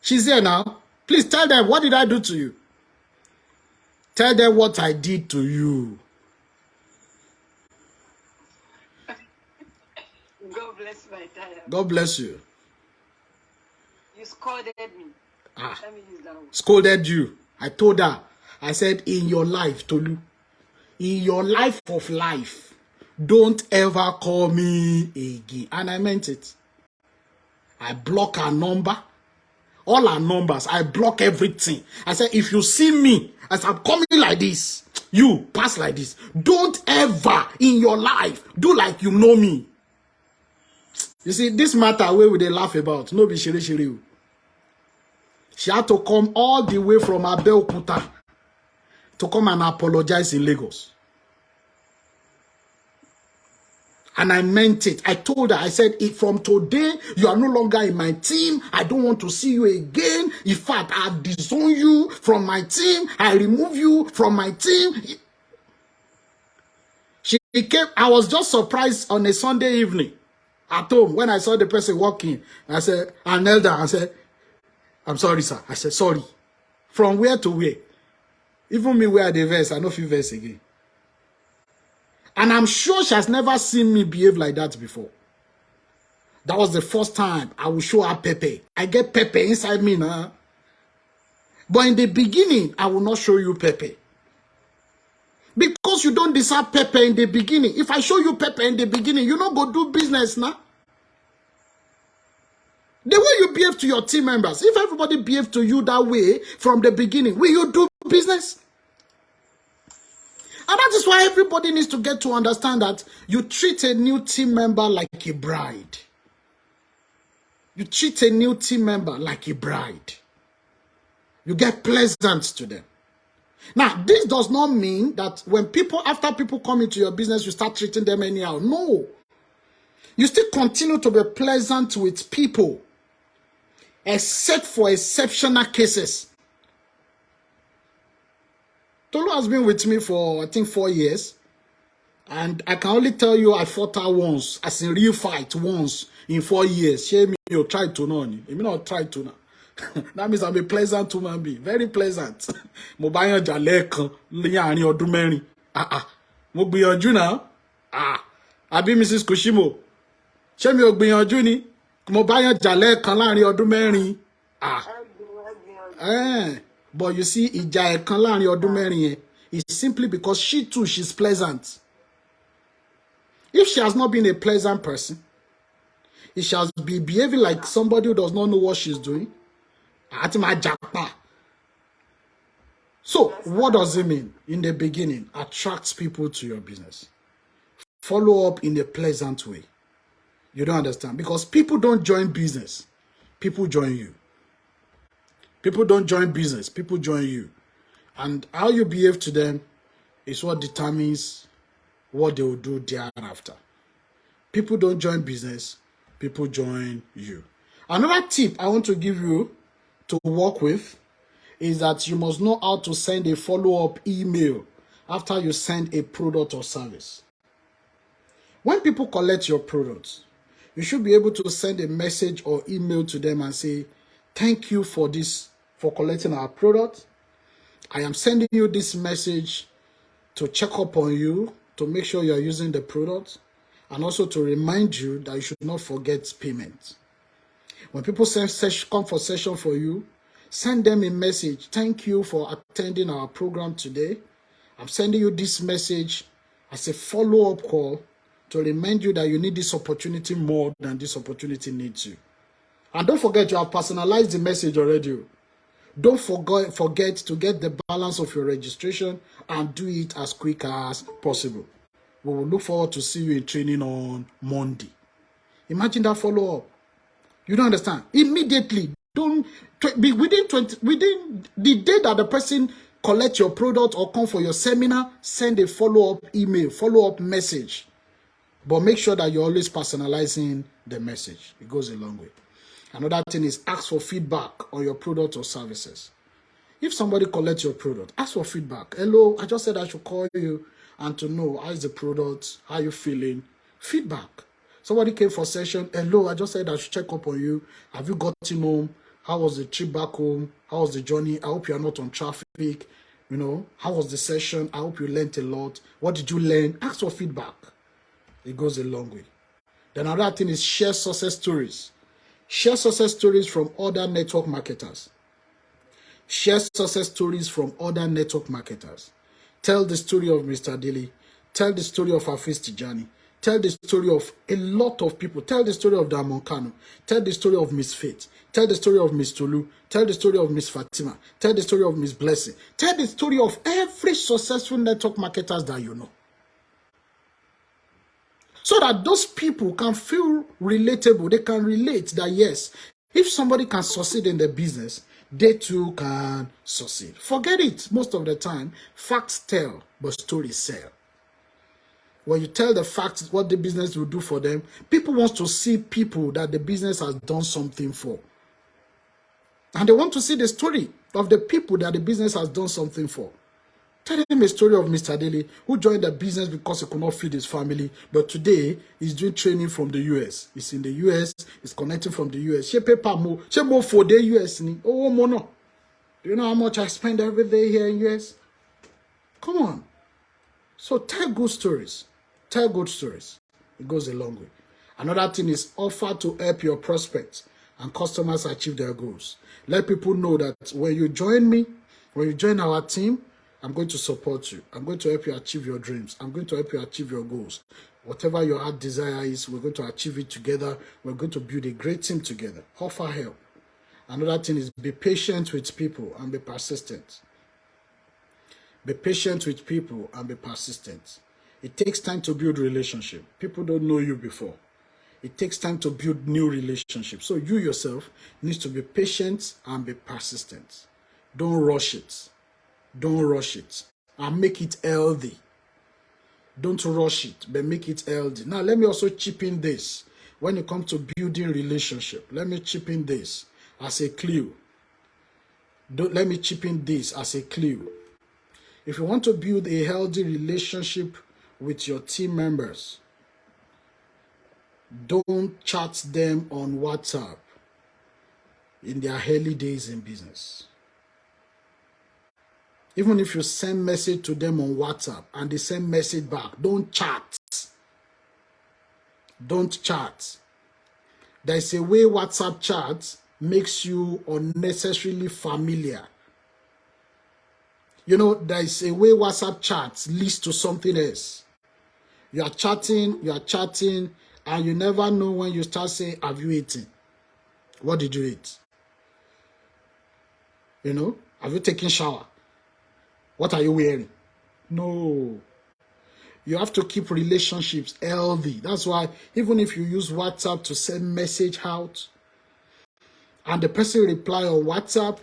She's here now. Please tell them, what did I do to you? Tell them what I did to you. God bless my dad. God bless you. You scolded me. Let me use that word. Scolded you. I told her. I said, in your life, Tolu, in your life of life, don't ever call me again. And I meant it. I block her number. All her numbers. I block everything. I said, if you see me as I'm coming like this, you pass like this. Don't ever in your life do like you know me. You see, this matter where they laugh about, no be shiri. She had to come all the way from Abeokuta to come and apologize in Lagos. And I meant it. I told her, I said, if from today, you are no longer in my team. I don't want to see you again. In fact, I've disowned you from my team. I remove you from my team. She came, I was just surprised on a Sunday evening at home when I saw the person walking. I said, I knelt down. I said, I'm sorry, sir. I said, sorry. From where to where? Even me wear the verse, I know few verse again. And I'm sure she has never seen me behave like that before. That was the first time I will show her Pepe. I get Pepe inside me now. But in the beginning, I will not show you Pepe. Because you don't deserve Pepe in the beginning. If I show you Pepe in the beginning, you not go do business now. The way you behave to your team members, if everybody behave to you that way from the beginning, will you do business? And that is why everybody needs to get to understand that you treat a new team member like a bride. You treat a new team member like a bride. You get pleasant to them. Now, this does not mean that when after people come into your business, you start treating them anyhow. No. You still continue to be pleasant with people, except for exceptional cases. Tolu has been with me for, I think, 4 years. And I can only tell you I fought her once, as in real fight once in 4 years. Shame me, you try to know. You may not try to now. That means I'm a pleasant human being. Very pleasant. Mo bá yàn jà lẹ́ẹ̀kan láàrin ọdún mẹ́rin. Mo gbìyànjú náà. Àbí Mrs. Kushimo. Ṣé mi ò gbìyànjú ni? Mo bá yàn jà lẹ́ẹ̀kan láàrin ọdún mẹ́rin. But you see, ìjà ẹ̀kan láàrin ọdún mẹ́rin yẹn is simply because she too, she's pleasant. If she has not been a pleasant person, if she has been behaving like somebody who does not know what she's doing, so what does it mean? In the beginning, attracts people to your business. Follow up in a pleasant way. You don't understand? Because people don't join business. People join you. People don't join business, people join you. And how you behave to them is what determines what they will do thereafter. People don't join business, people join you. Another tip I want to give you to work with is that you must know how to send a follow-up email after you send a product or service. When people collect your products, you should be able to send a message or email to them and say, thank you for collecting our product. I am sending you this message to check up on you, to make sure you are using the product, and also to remind you that you should not forget payment. When people come for session for you, send them a message. Thank you for attending our program today. I'm sending you this message as a follow-up call to remind you that you need this opportunity more than this opportunity needs you. And don't forget, you have personalized the message already. Don't forget to get the balance of your registration and do it as quick as possible. We will look forward to see you in training on Monday. Imagine that follow-up. You don't understand? Immediately, don't be within the day that the person collect your product or come for your seminar, send a follow-up email, follow-up message. But make sure that you're always personalizing the message. It goes a long way. Another thing is ask for feedback on your product or services. If somebody collects your product, ask for feedback. Hello, I just said I should call you and to know how is the product, how you feeling. Feedback. Somebody came for session. Hello, I just said I should check up on you. Have you gotten home? How was the trip back home? How was the journey? I hope you are not on traffic. You know, how was the session? I hope you learned a lot. What did you learn? Ask for feedback. It goes a long way. Then another thing is share success stories. Share success stories from other network marketers. Share success stories from other network marketers. Tell the story of Mr. Daly. Tell the story of Hafiz Tijani. Tell the story of a lot of people. Tell the story of Damon Kano. Tell the story of Miss Faith. Tell the story of Miss Tolu. Tell the story of Miss Fatima. Tell the story of Miss Blessing. Tell the story of every successful network marketers that you know. So that those people can feel relatable. They can relate that yes, if somebody can succeed in the business, they too can succeed. Forget it. Most of the time, facts tell, but stories sell. When you tell the facts, what the business will do for them, people want to see people that the business has done something for. And they want to see the story of the people that the business has done something for. Tell him a story of Mr. Daly, who joined the business because he could not feed his family, but today he's doing training from the US. He's in the US, he's connecting from the US. She pay more for the US. Oh, mono. Do you know how much I spend every day here in US? Come on. So tell good stories. Tell good stories. It goes a long way. Another thing is offer to help your prospects and customers achieve their goals. Let people know that when you join me, when you join our team, I'm going to support you. I'm going to help you achieve your dreams. I'm going to help you achieve your goals. Whatever your heart desire is, we're going to achieve it together. We're going to build a great team together. Offer help. Another thing is be patient with people and be persistent. Be patient with people and be persistent. It takes time to build relationship. People don't know you before. It takes time to build new relationships. So you yourself need to be patient and be persistent. Don't rush it. Don't rush it. And make it healthy. Don't rush it, but make it healthy. Now, let me also chip in this. When it comes to building relationship, let me chip in this as a clue. Let me chip in this as a clue. If you want to build a healthy relationship with your team members, don't chat them on WhatsApp in their early days in business. Even if you send message to them on WhatsApp and they send message back, don't chat. Don't chat. There's a way WhatsApp chat makes you unnecessarily familiar. You know, there's a way WhatsApp chat leads to something else. You are chatting, and you never know when you start saying, have you eaten? What did you eat? You know, have you taken shower? What are you wearing? No. You have to keep relationships healthy. That's why even if you use WhatsApp to send message out and the person reply on WhatsApp,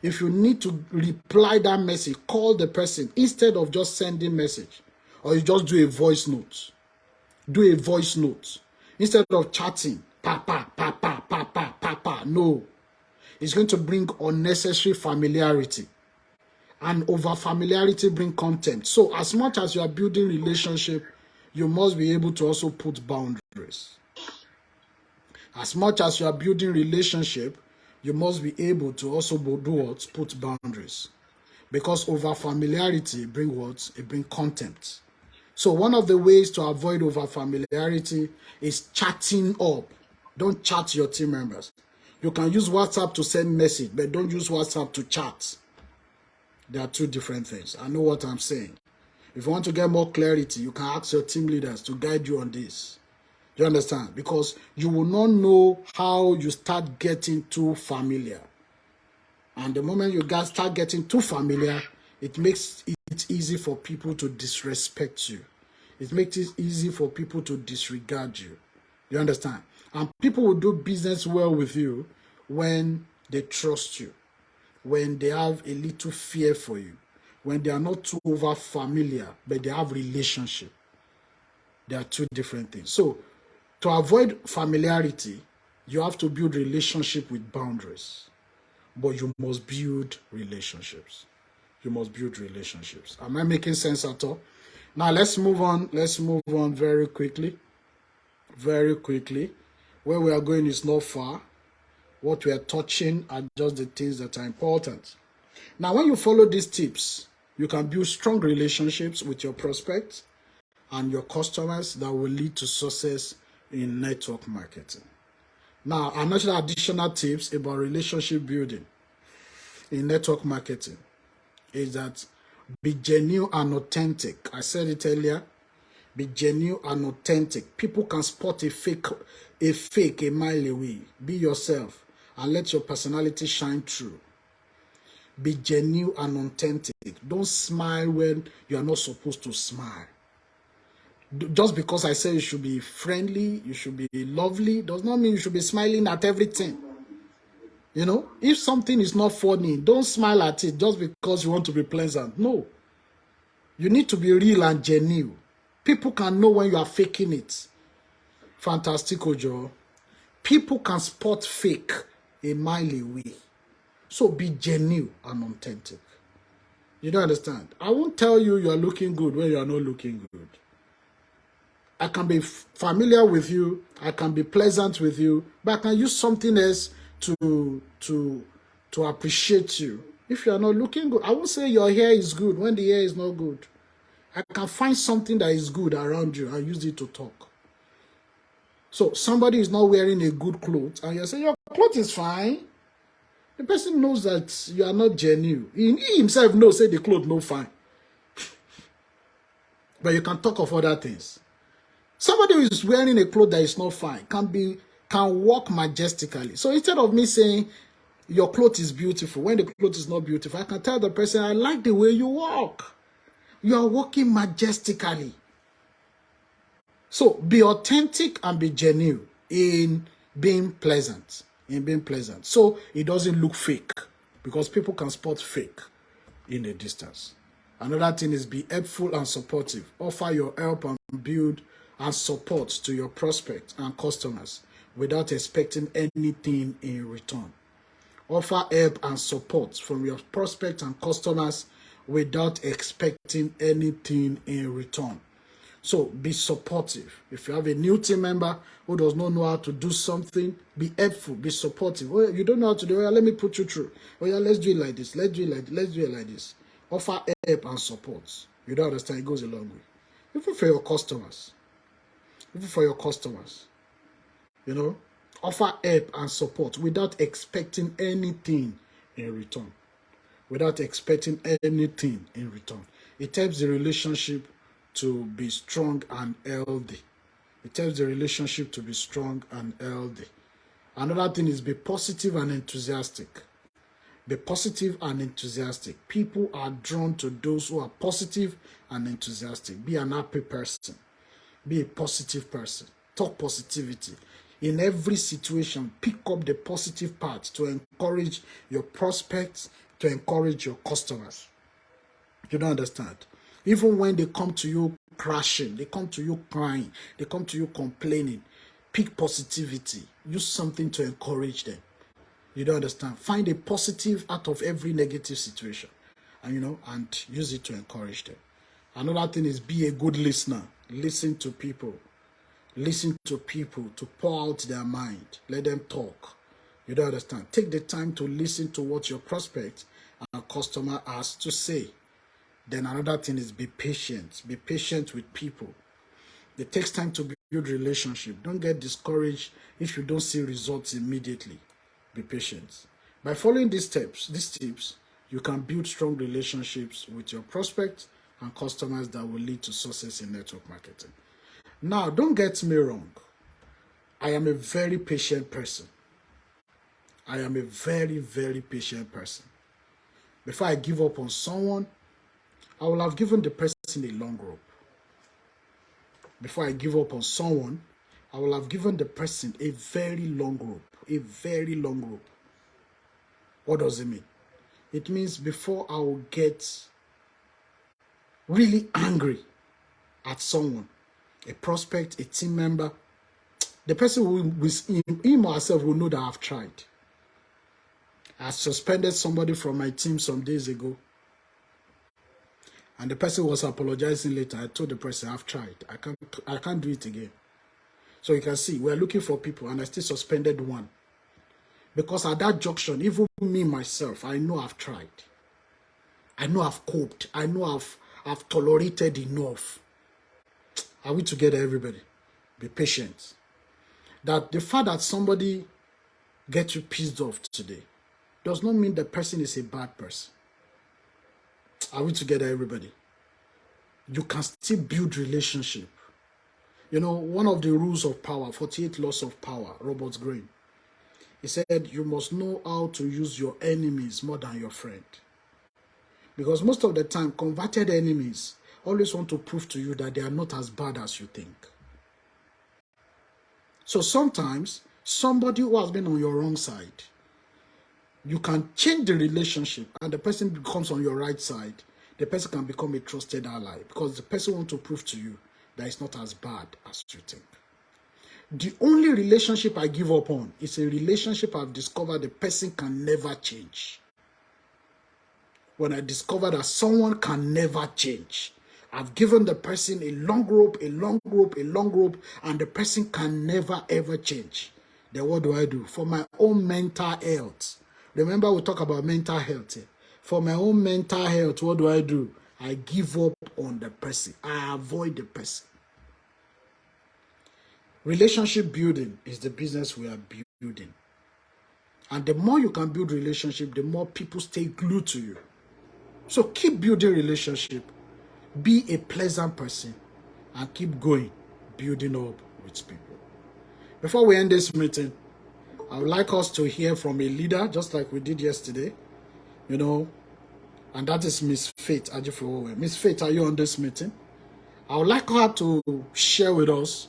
If you need to reply that message, call the person instead of just sending message. Or you just do a voice note. Do a voice note. Instead of chatting, pa, pa, pa, pa, pa, pa, pa, pa. No. It's going to bring unnecessary familiarity. And over familiarity bring contempt. So as much as you are building relationship, you must be able to also put boundaries. As much as you are building relationship, you must be able to also do what? Put boundaries. Because over familiarity bring what? It bring contempt. So one of the ways to avoid over familiarity is chatting up. Don't chat your team members. You can use WhatsApp to send message, but don't use WhatsApp to chat. They are two different things. I know what I'm saying. If you want to get more clarity, you can ask your team leaders to guide you on this. Do you understand? Because you will not know how you start getting too familiar. And the moment you guys start getting too familiar, it makes it easy for people to disrespect you. It makes it easy for people to disregard you. You understand? And people will do business well with you when they trust you, when they have a little fear for you, when they are not too over familiar, but they have relationship. They are two different things. So to avoid familiarity, you have to build relationship with boundaries. But you must build relationships. You must build relationships. Am I making sense at all? Now let's move on. Let's move on very quickly. Very quickly. Where we are going is not far. What we are touching are just the things that are important. Now, when you follow these tips, you can build strong relationships with your prospects and your customers that will lead to success in network marketing. Now, another additional tips about relationship building in network marketing is that be genuine and authentic. I said it earlier. Be genuine and authentic. People can spot a fake a mile away. Be yourself and let your personality shine through. Be genuine and authentic. Don't smile when you are not supposed to smile. Just because I say you should be friendly, you should be lovely, does not mean you should be smiling at everything. You know, if something is not funny, don't smile at it just because you want to be pleasant. No. You need to be real and genuine. People can know when you are faking it. Fantastic, Ojo. People can spot fake a mile away. So be genuine and authentic. You don't understand? I won't tell you you are looking good when you are not looking good. I can be familiar with you, I can be pleasant with you, but I can use something else to appreciate you. If you are not looking good, I won't say your hair is good when the hair is not good. I can find something that is good around you and use it to talk. So somebody is not wearing a good clothes and you say your clothes is fine. The person knows that you are not genuine. He himself knows say the clothes no fine. But you can talk of other things. Somebody who is wearing a cloth that is not fine can walk majestically. So instead of me saying your clothes is beautiful when the clothes is not beautiful, I can tell the person I like the way you walk. You are walking majestically. So be authentic and be genuine in being pleasant. So it doesn't look fake because people can spot fake in a distance. Another thing is be helpful and supportive. Offer your help and build and support to your prospects and customers without expecting anything in return. Offer help and support from your prospects and customers without expecting anything in return. So be supportive. If you have a new team member who does not know how to do something, be helpful, be supportive. Oh, you don't know how to do it, let me put you through. Oh yeah, let's do it like this, let's do it like this. Offer help and support. You don't understand, it goes a long way. Even for your customers. You know, offer help and support without expecting anything in return. It helps the relationship to be strong and healthy. Another thing is be positive and enthusiastic. People are drawn to those who are positive and enthusiastic. Be an happy person. Be a positive person. Talk positivity. In every situation, pick up the positive part to encourage your prospects to encourage your customers. You don't understand? Even when they come to you crashing, they come to you crying, they come to you complaining, pick positivity. Use something to encourage them. You don't understand? Find a positive out of every negative situation, and use it to encourage them. Another thing is be a good listener. Listen to people. Listen to people to pour out their mind. Let them talk. You don't understand? Take the time to listen to what your prospect and customer has to say. Then another thing is be patient. Be patient with people. It takes time to build relationship. Don't get discouraged if you don't see results immediately. Be patient. By following these tips, you can build strong relationships with your prospects and customers that will lead to success in network marketing. Now, don't get me wrong. I am a very patient person. I am a very, very patient person. Before I give up on someone, I will have given the person a long rope. Before I give up on someone, I will have given the person a very long rope. A very long rope. What does it mean? It means before I will get really angry at someone, a prospect, a team member, the person him or herself will know that I've tried. I suspended somebody from my team some days ago, and the person was apologizing later. I told the person, I've tried. I can't do it again. So you can see, we're looking for people, and I still suspended one. Because at that junction, even me, myself, I know I've tried. I know I've coped. I know I've tolerated enough. Are we together, everybody? Be patient. That the fact that somebody gets you pissed off today does not mean the person is a bad person. Are we together, everybody? You can still build relationship. One of the rules of power, 48 laws of power, Robert Greene, he said, you must know how to use your enemies more than your friend. Because most of the time, converted enemies always want to prove to you that they are not as bad as you think. So sometimes, somebody who has been on your wrong side, you can change the relationship and the person becomes on your right side. The person can become a trusted ally because the person wants to prove to you that it's not as bad as you think. The only relationship I give up on is a relationship I've discovered the person can never change. When I discover that someone can never change, I've given the person a long rope, a long rope, a long rope, and the person can never ever change. Then what do? For my own mental health. Remember we talk about mental health here. For my own mental health, what do? I give up on the person. I avoid the person. Relationship building is the business we are building. And the more you can build relationship, the more people stay glued to you. So keep building relationship. Be a pleasant person. And keep going, building up with people. Before we end this meeting, I would like us to hear from a leader, just like we did yesterday. And that is Miss Faith Ajifowowe. Miss Faith, are you on this meeting? I would like her to share with us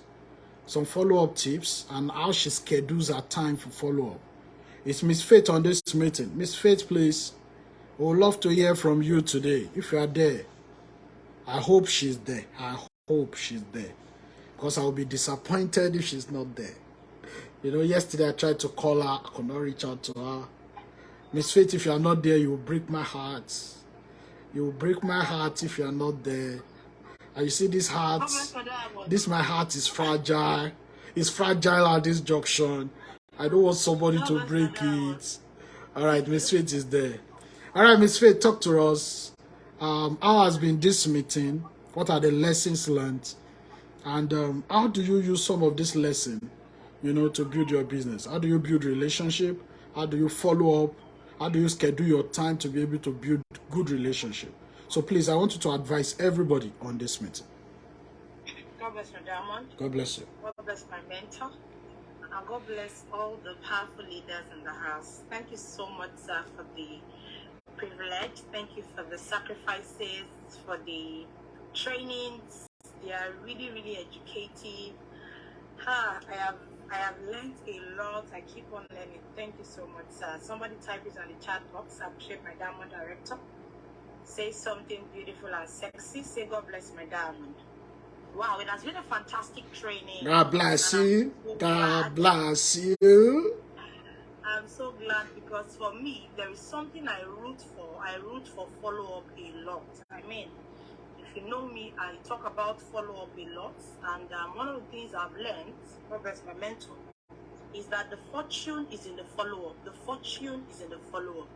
some follow-up tips and how she schedules her time for follow-up. It's Miss Faith on this meeting. Miss Faith, please. We would love to hear from you today. If you are there, I hope she's there. I hope she's there. Because I will be disappointed if she's not there. Yesterday I tried to call her. I could not reach out to her. Miss Faith, if you are not there, you will break my heart. You will break my heart if you are not there. And you see this heart, my heart is fragile. It's fragile at this junction. I don't want somebody to break it. All right, Miss Faith is there. All right, Miss Faith, talk to us. How has been this meeting? What are the lessons learned? And how do you use some of this lesson, to build your business? How do you build relationship? How do you follow up? How do you schedule your time to be able to build good relationship? So please, I want you to advise everybody on this meeting. God bless you, Diamond. God bless you. God bless my mentor. And God bless all the powerful leaders in the house. Thank you so much, sir, for the privilege. Thank you for the sacrifices, for the trainings. They are really, really educative. I have I have learned a lot. I keep on learning. Thank you so much, sir. Somebody type it on the chat box. I appreciate my diamond director. Say something beautiful and sexy. Say God bless my diamond. Wow, it has been a fantastic training. God bless you. God bless you. I'm so glad because for me, there is something I root for. I root for follow-up a lot. I mean, if you know me, I talk about follow-up a lot. And one of the things I've learned, Robert, my mentor, is that the fortune is in the follow-up. The fortune is in the follow-up.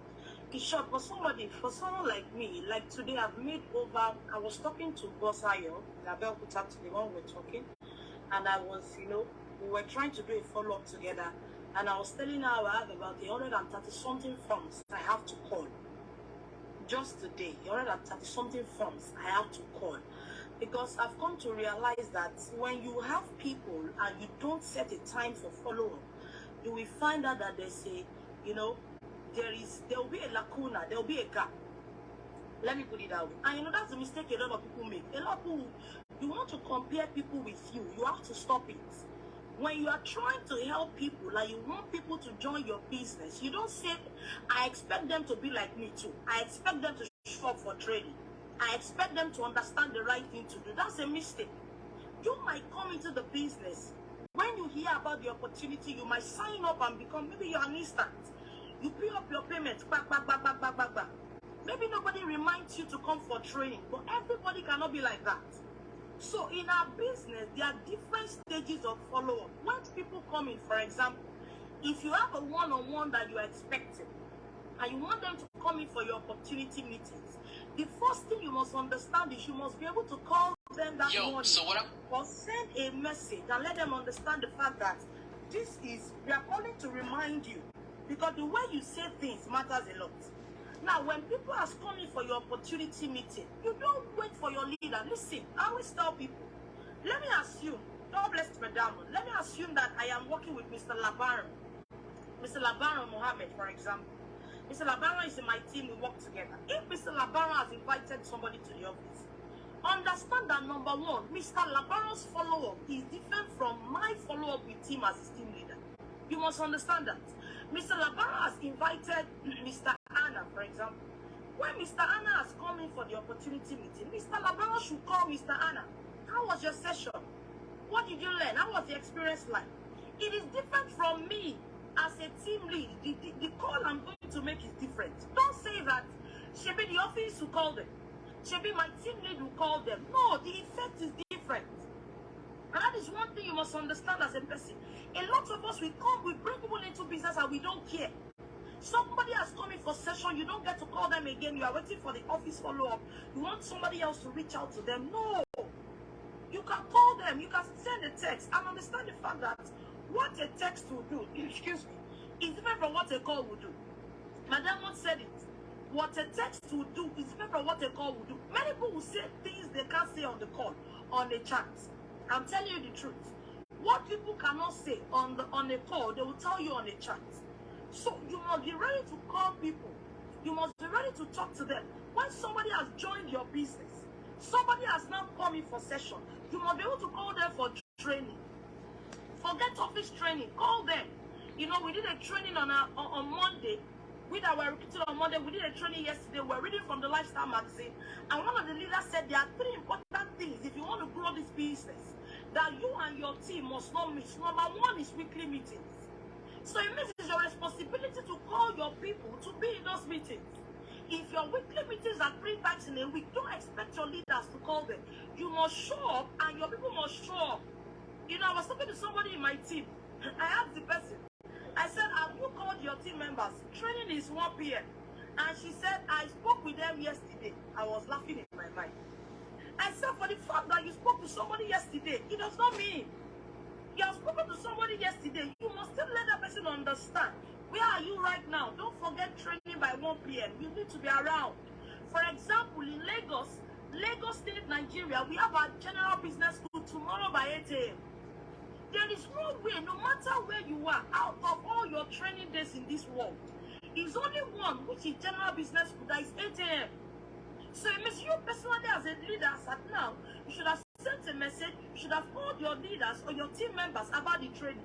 It's short for somebody, for someone like me, like today I've made over, I was talking to Boss Ayo, Label put up to the one we were talking, and I was, we were trying to do a follow-up together, and I was telling her I have about 130 something firms I have to call. Just today, 130 something firms I have to call. Because I've come to realize that when you have people and you don't set a time for follow-up, you will find out that there's a, there will be a lacuna, there will be a gap. Let me put it that way. And that's the mistake a lot of people make. A lot of people, you want to compare people with you. You have to stop it. When you are trying to help people, like you want people to join your business, you don't say, I expect them to be like me too. I expect them to show up for trading. I expect them to understand the right thing to do. That's a mistake. You might come into the business. When you hear about the opportunity, you might sign up and become, maybe you're an instant. You pay up your payments, back. Maybe nobody reminds you to come for training, but everybody cannot be like that. So in our business, there are different stages of follow-up. When people come in, for example, if you have a one-on-one that you are expecting, and you want them to come in for your opportunity meetings, the first thing you must understand is you must be able to call them that morning or send a message and let them understand the fact that we are calling to remind you, because the way you say things matters a lot. Now, when people are coming for your opportunity meeting, you don't wait for your leader. Listen, I always tell people, let me assume, God bless Madam, let me assume that I am working with Mr. Labaron Mohammed, for example. Mr. Labaron is in my team, we work together. If Mr. Labaron has invited somebody to the office, understand that number one, Mr. Labaron's follow-up is different from my follow-up with him as his team leader. You must understand that. Mr. Labaron has invited Mr. Anna, for example. When Mr. Anna has come in for the opportunity meeting, Mr. Labaron should call Mr. Anna. How was your session? What did you learn? How was the experience like? It is different from me as a team lead. The call I'm going to make is different. Don't say that Shebi the office will call them. Shebi my team lead will call them. No, the effect is different. And that is one thing you must understand as a person. A lot of us, we bring people into business and we don't care. Somebody has come in for session, you don't get to call them again. You are waiting for the office follow-up. You want somebody else to reach out to them. No. You can call them. You can send a text. And understand the fact that what a text will do, excuse me, is different from what a call will do. Madam once said it. What a text will do is different from what a call will do. Many people will say things they can't say on the call, on the chat. I'm telling you the truth. What people cannot say on a call, they will tell you on the chat. So you must be ready to call people. You must be ready to talk to them. When somebody has joined your business, somebody has now come in for session, you must be able to call them for training. Forget office training. Call them. We did a training on Monday. With our recruiting on Monday, we did a training yesterday. We're reading from the Lifestyle magazine. And one of the leaders said there are 3 important things if you want to grow this business that you and your team must not miss. Number 1 is weekly meetings. So it means it's your responsibility to call your people to be in those meetings. If your weekly meetings are 3 times in a week, don't expect your leaders to call them. You must show up and your people must show up. I was talking to somebody in my team. I asked the person, I said, have you called your team members? Training is 1 p.m. And she said, I spoke with them yesterday. I was laughing in my mind. I said, for the fact that you spoke to somebody yesterday, it does not mean you have spoken to somebody yesterday. You must still let that person understand. Where are you right now? Don't forget training by 1 p.m. You need to be around. For example, in Lagos State, Nigeria, we have our general business school tomorrow by 8 a.m. There is no way, no matter where you are, out of all your training days in this world, is only one, which is general business school, that is 8 a.m. So it means you personally as a leader, as at now, you should have sent a message, you should have called your leaders or your team members about the training.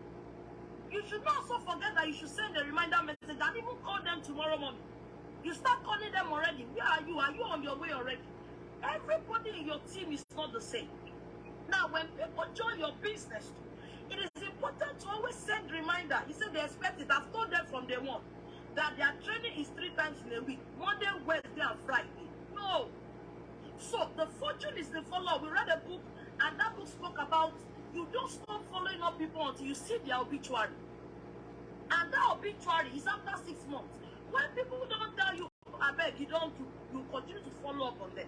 You should not also forget that you should send a reminder message and even call them tomorrow morning. You start calling them already. Where are you? Are you on your way already? Everybody in your team is not the same. Now, when people join your business, it is important to always send reminder. You say they expect it. I've told them from day one that their training is 3 times in a week, Monday, Wednesday, and Friday. No. So the fortune is the follower. We read a book, and that book spoke about you don't stop following up people until you see their obituary. And that obituary is after 6 months. When people don't tell you, I beg, you don't do, you continue to follow up on them.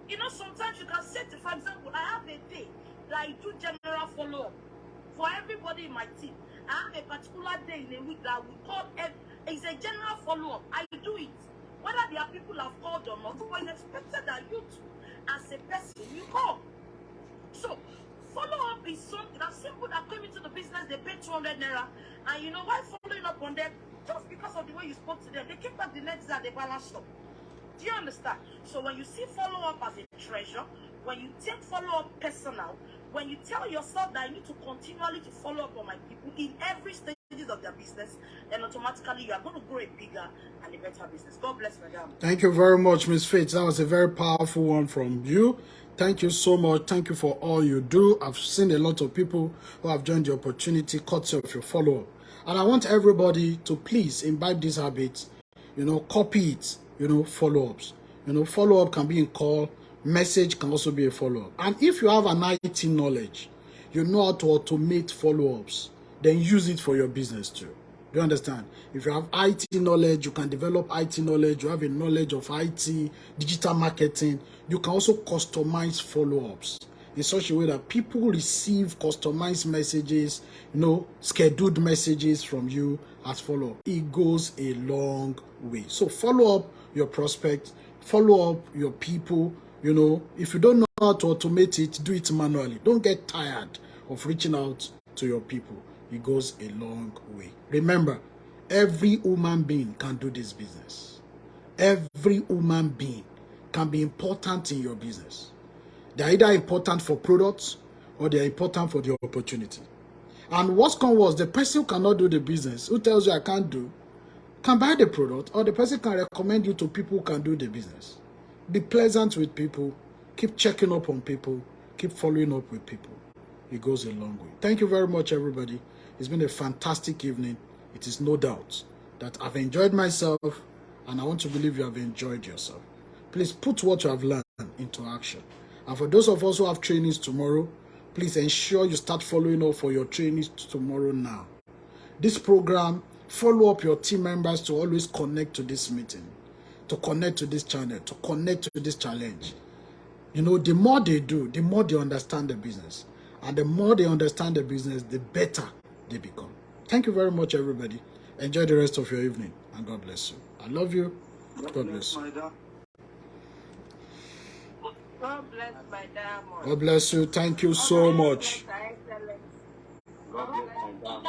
You know, sometimes you can say, for example, I have a day that I do general follow-up for everybody in my team. I have a particular day in a week that we call it's a general follow-up. I do it. Whether there are people I've called or not, but it's expected that you too, as a person, you call. So, follow-up is something that simple that came into the business, they paid 200 naira. And you know, why following up on them? Just because of the way you spoke to them, they came back the next day and they balanced up. Do you understand? So when you see follow-up as a treasure, when you take follow-up personal, when you tell yourself that I need to continually to follow up on my people in every stages of their business, then automatically you are going to grow a bigger and a better business. God bless, madam. Thank you very much, Ms. Faith. That was a very powerful one from you. Thank you so much. Thank you for all you do. I've seen a lot of people who have joined the opportunity, courtesy of your follow-up. And I want everybody to please imbibe this habit, copy it, follow-ups. Follow-up can be in call, message can also be a follow-up. And if you have an IT knowledge, you know how to automate follow-ups, then use it for your business too. Do you understand? If you have IT knowledge, you can develop IT knowledge, you have a knowledge of IT, digital marketing, you can also customize follow-ups in such a way that people receive customized messages, scheduled messages from you as follow-up. It goes a long way. So follow up your prospects, follow up your people. If you don't know how to automate it, do it manually. Don't get tired of reaching out to your people. It goes a long way. Remember, every human being can do this business. Every human being can be important in your business. They're either important for products or they're important for the opportunity. And what's come was the person who cannot do the business, who tells you I can't do, can buy the product, or the person can recommend you to people who can do the business. Be pleasant with people. Keep checking up on people. Keep following up with people. It goes a long way. Thank you very much, everybody. It's been a fantastic evening. It is no doubt that I've enjoyed myself, and I want to believe you have enjoyed yourself. Please put what you have learned into action. And for those of us who have trainings tomorrow, please ensure you start following up for your trainings tomorrow now. This program, follow up your team members to always connect to this meeting, to connect to this channel, to connect to this challenge. The more they do, the more they understand the business. And the more they understand the business, the better they become. Thank you very much, everybody. Enjoy the rest of your evening, and God bless you. I love you. God bless you. God bless my diamond. God bless you. Thank you so much. God bless my diamond.